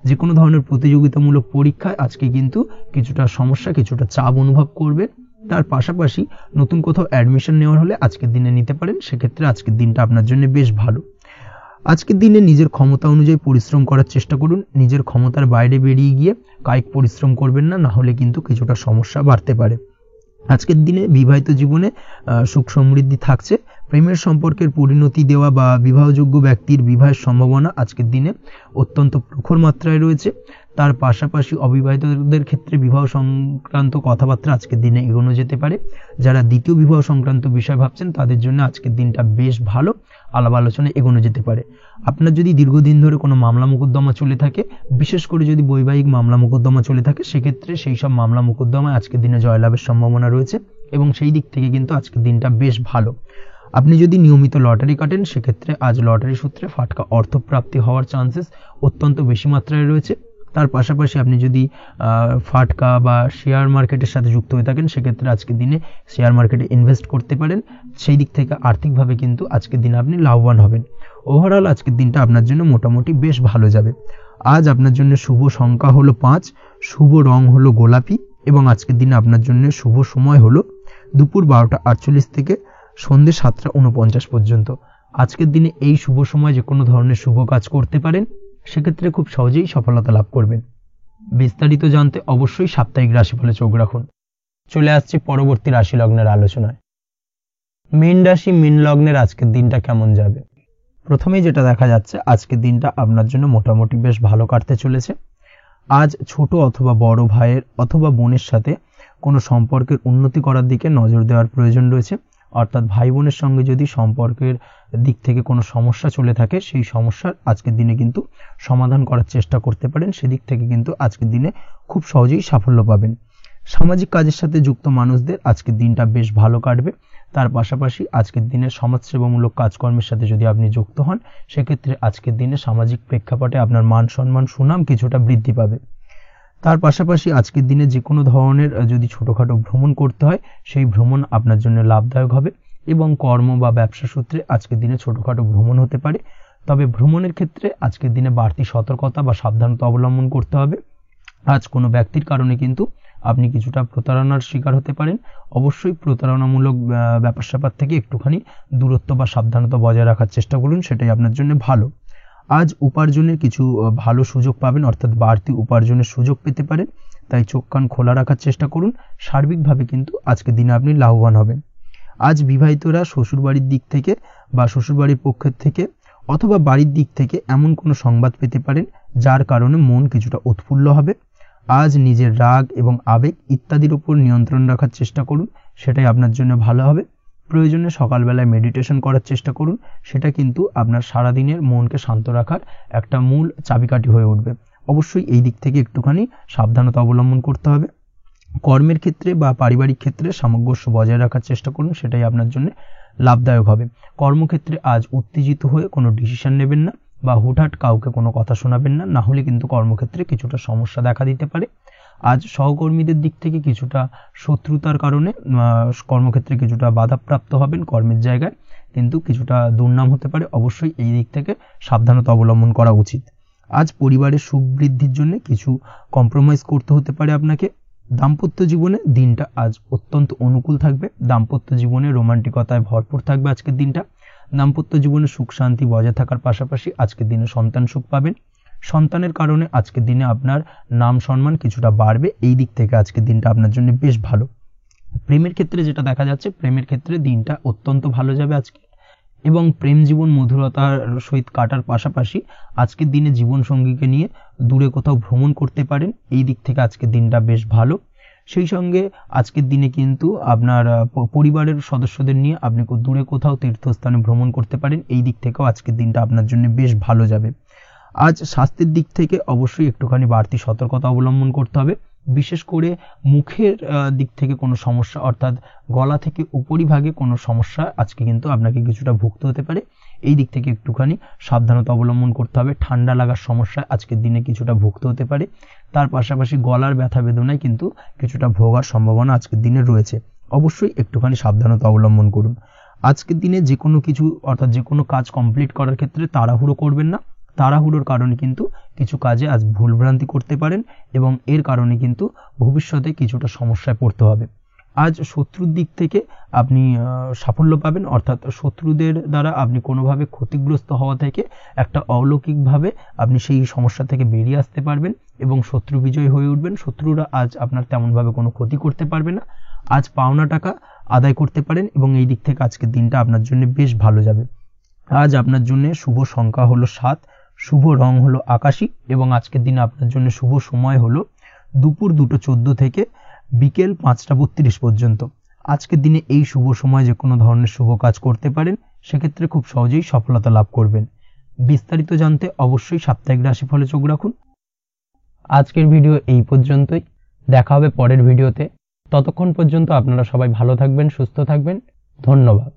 Speaker 1: যে কোনো ধরনের প্রতিযোগিতামূলক পরীক্ষায় আজকে কিন্তু কিছুটা সমস্যা, কিছুটা চাপ অনুভব করবে। তার পাশাপাশি নতুন কোথাও অ্যাডমিশন নেওয়ার হলে আজকের দিনে নিতে পারেন, সেক্ষেত্রে আজকের দিনটা আপনার জন্য বেশ ভালো। আজকের দিনে নিজের ক্ষমতা অনুযায়ী পরিশ্রম করার চেষ্টা করুন। নিজের ক্ষমতার বাইরে বেরিয়ে গিয়ে কায়িক পরিশ্রম করবেন না, না হলে কিন্তু কিছুটা সমস্যা বাড়তে পারে। আজকের দিনে বিবাহিত জীবনে সুখ সমৃদ্ধি থাকছে। প্রেমের সম্পর্কের পরিণতি দেওয়া বা বিবাহযোগ্য ব্যক্তির বিবাহের সম্ভাবনা আজকের দিনে অত্যন্ত প্রখর মাত্রায় রয়েছে। তার পাশাপাশি অবিবাহিতদের ক্ষেত্রে বিবাহ সংক্রান্ত কথাবার্তা আজকের দিনে এগোনো যেতে পারে। যারা দ্বিতীয় বিবাহ সংক্রান্ত বিষয় ভাবছেন তাদের জন্য আজকের দিনটা বেশ ভালো, আলাপ আলোচনায় এগোনো যেতে পারে। আপনার যদি দীর্ঘদিন ধরে কোনো মামলা মোকদ্দমা চলে থাকে, বিশেষ করে যদি বৈবাহিক মামলা মোকদ্দমা চলে থাকে, সেক্ষেত্রে সেই সব মামলা মোকদ্দমায় আজকের দিনে জয়লাভের সম্ভাবনা রয়েছে এবং সেই দিক থেকে কিন্তু আজকের দিনটা বেশ ভালো। আপনি যদি নিয়মিত লটারি কাটেন, সেক্ষেত্রে আজ লটারি সূত্রে ফাটকা অর্থপ্রাপ্তি হওয়ার চান্সেস অত্যন্ত বেশি মাত্রায় রয়েছে। তার পাশাপাশি আপনি যদি ফাটকা বা শেয়ার মার্কেটের সাথে যুক্ত হয়ে থাকেন, সেক্ষেত্রে আজকের দিনে শেয়ার মার্কেটে ইনভেস্ট করতে পারেন। সেই দিক থেকে আর্থিকভাবে কিন্তু আজকের দিনে আপনি লাভবান হবেন। ওভারঅল আজকের দিনটা আপনার জন্য মোটামুটি বেশ ভালো যাবে। আজ আপনার জন্য শুভ সংখ্যা হলো 5, শুভ রং হলো গোলাপি, এবং আজকের দিনে আপনার জন্য শুভ সময় হলো দুপুর 12:48 থেকে সন্ধ্যে 7:49 পর্যন্ত। আজকের দিনে এই শুভ সময় যে কোনো ধরনের শুভ কাজ করতে পারেন, সেক্ষেত্রে খুব সহজেই সফলতা লাভ করবেন। বিস্তারিত জানতে অবশ্যই সাপ্তাহিক রাশিফলে চোখ রাখুন। চলে আসছি পরবর্তী রাশি লগ্নের আলোচনায়। মীন রাশি, মীন লগ্নের আজকের দিনটা কেমন যাবে? প্রথমেই যেটা দেখা যাচ্ছে, আজকের দিনটা আপনার জন্য মোটামুটি বেশ ভালো কাটতে চলেছে। আজ ছোট অথবা বড় ভাইয়ের অথবা বোনের সাথে কোনো সম্পর্কের উন্নতি করার দিকে নজর দেওয়ার প্রয়োজন রয়েছে। অর্থাৎ ভাই বোনের সঙ্গে যদি সম্পর্কের দিক থেকে কোনো সমস্যা চলে থাকে, সেই সমস্যার আজকের দিনে কিন্তু সমাধান করার চেষ্টা করতে পারেন। সেদিক থেকে কিন্তু আজকের দিনে খুব সহজেই সাফল্য পাবেন। সামাজিক কাজের সাথে যুক্ত মানুষদের আজকের দিনটা বেশ ভালো কাটবে। তার পাশাপাশি আজকের দিনে সমাজসেবামূলক কাজকর্মের সাথে যদি আপনি যুক্ত হন, সেক্ষেত্রে আজকের দিনে সামাজিক প্রেক্ষাপটে আপনার মান সম্মান সুনাম কিছুটা বৃদ্ধি পাবে। তার পাশাপাশি আজকের দিনে যে কোনো ধরনের যদি ছোটোখাটো ভ্রমণ করতে হয়, সেই ভ্রমণ আপনার জন্য লাভদায়ক হবে, এবং কর্ম বা ব্যবসা সূত্রে আজকের দিনে ছোটোখাটো ভ্রমণ হতে পারে। তবে ভ্রমণের ক্ষেত্রে আজকের দিনে বাড়তি সতর্কতা বা সাবধানতা অবলম্বন করতে হবে। আজ কোনো ব্যক্তির কারণে কিন্তু আপনি কিছুটা প্রতারণার শিকার হতে পারেন। অবশ্যই প্রতারণামূলক ব্যাপার স্যাপার থেকে একটুখানি দূরত্ব বা সাবধানতা বজায় রাখার চেষ্টা করুন, সেটাই আপনার জন্য ভালো। আজ উপার্জনের কিছু ভালো সুযোগ পাবেন, অর্থাৎ বাড়তি উপার্জনের সুযোগ পেতে পারেন। তাই চোখ কান খোলা রাখার চেষ্টা করুন। সার্বিকভাবে কিন্তু আজকের দিনে আপনি লাভবান হবেন। আজ বিবাহিতরা শ্বশুরবাড়ির দিক থেকে বা শ্বশুরবাড়ির পক্ষের থেকে অথবা বাড়ির দিক থেকে এমন কোনো সংবাদ পেতে পারেন, যার কারণে মন কিছুটা উৎফুল্ল হবে। আজ নিজের রাগ এবং আবেগ ইত্যাদির উপর নিয়ন্ত্রণ রাখার চেষ্টা করুন, সেটাই আপনার জন্য ভালো হবে। প্রয়োজনে সকালবেলায় মেডিটেশন করার চেষ্টা করুন, সেটা কিন্তু আপনার সারাদিনের মনকে শান্ত রাখার একটা মূল চাবিকাঠি হয়ে উঠবে। অবশ্যই এই দিক থেকে একটুখানি সাবধানতা অবলম্বন করতে হবে। কর্মের ক্ষেত্রে বা পারিবারিক ক্ষেত্রে সামঞ্জস্য বজায় রাখার চেষ্টা করুন, সেটাই আপনার জন্য লাভদায়ক হবে। কর্মক্ষেত্রে আজ উত্তেজিত হয়ে কোনো ডিসিশন নেবেন না বা হুটহাট কাউকে কোনো কথা শোনাবেন না, না হলে কিন্তু কর্মক্ষেত্রে কিছুটা সমস্যা দেখা দিতে পারে। আজ সহকর্মীদের দিক থেকে কিছুটা শত্রুতার কারণে কর্মক্ষেত্রে কিছুটা বাধাপ্রাপ্ত হবেন, কর্মের জায়গায় কিন্তু কিছুটা দুর্নাম হতে পারে। অবশ্যই এই দিক থেকে সাবধানতা অবলম্বন করা উচিত। আজ পরিবারের সুখ বৃদ্ধির জন্য কিছু কম্প্রোমাইজ করতে হতে পারে আপনাকে। দাম্পত্য জীবনে দিনটা আজ অত্যন্ত অনুকূল থাকবে। দাম্পত্য জীবনে রোমান্টিকতায় ভরপুর থাকবে আজকের দিনটা। দাম্পত্য জীবনে সুখ শান্তি বজায় থাকার পাশাপাশি আজকের দিনে সন্তান সুখ পাবেন। সন্তানের কারণে আজকের দিনে আপনার নাম সম্মান কিছুটা বাড়বে। এই দিক থেকে আজকের দিনটা আপনার জন্য বেশ ভালো। প্রেমের ক্ষেত্রে যেটা দেখা যাচ্ছে, প্রেমের ক্ষেত্রে দিনটা অত্যন্ত ভালো যাবে আজকে, এবং প্রেম জীবন মধুরতার সহিত কাটার পাশাপাশি আজকের দিনে জীবন সঙ্গীকে নিয়ে দূরে কোথাও ভ্রমণ করতে পারেন। এই দিক থেকে আজকের দিনটা বেশ ভালো। সেই সঙ্গে আজকের দিনে কিন্তু আপনার পরিবারের সদস্যদের নিয়ে আপনি দূরে কোথাও তীর্থস্থানে ভ্রমণ করতে পারেন। এই দিক থেকেও আজকের দিনটা আপনার জন্য বেশ ভালো যাবে। আজ স্বাস্থ্যের দিক থেকে অবশ্যই একটুখানি বাড়তি সতর্কতা অবলম্বন করতে হবে। বিশেষ করে মুখের দিক থেকে কোনো সমস্যা, অর্থাৎ গলা থেকে উপরিভাগে কোনো সমস্যা আজকে কিন্তু আপনাকে কিছুটা ভুগতে হতে পারে। এই দিক থেকে একটুখানি সাবধানতা অবলম্বন করতে হবে। ঠান্ডা লাগার সমস্যা আজকের দিনে কিছুটা ভুগতে হতে পারে। তার পাশাপাশি গলার ব্যথা বেদনায় কিন্তু কিছুটা ভোগার সম্ভাবনা আজকের দিনে রয়েছে। অবশ্যই একটুখানি সাবধানতা অবলম্বন করুন। আজকের দিনে যে কোনো কিছু, অর্থাৎ যে কোনো কাজ কমপ্লিট করার ক্ষেত্রে তাড়াহুড়ো করবেন না। তাড়াহুড়োর কারণে কিন্তু কিছু কাজে আজ ভুলভ্রান্তি করতে পারেন, এবং এর কারণে কিন্তু ভবিষ্যতে কিছুটা সমস্যায় পড়তে হবে। আজ শত্রুর দিক থেকে আপনি সাফল্য পাবেন, অর্থাৎ শত্রুদের দ্বারা আপনি কোনোভাবে ক্ষতিগ্রস্ত হওয়া থেকে একটা অলৌকিকভাবে আপনি সেই সমস্যা থেকে বেরিয়ে আসতে পারবেন এবং শত্রু বিজয় হয়ে উঠবেন। শত্রুরা আজ আপনার তেমনভাবে কোনো ক্ষতি করতে পারবে না। আজ পাওনা টাকা আদায় করতে পারেন, এবং এই দিক থেকে আজকের দিনটা আপনার জন্য বেশ ভালো যাবে। আজ আপনার জন্য শুভ সংখ্যা হলো 7, শুভ রং হলো আকাশী, এবং আজকের দিনে আপনার জন্য শুভ সময় হলো দুপুর 2:14 থেকে বিকেল 5:32 পর্যন্ত। আজকের দিনে এই শুভ সময় যে কোনো ধরনের শুভ কাজ করতে পারেন, সেক্ষেত্রে খুব সহজেই সফলতা লাভ করবেন। বিস্তারিত জানতে অবশ্যই সাপ্তাহিক রাশিফলে চোখ রাখুন। আজকের ভিডিও এই পর্যন্তই। দেখা হবে পরের ভিডিওতে। ততক্ষণ পর্যন্ত আপনারা সবাই ভালো থাকবেন, সুস্থ থাকবেন। ধন্যবাদ।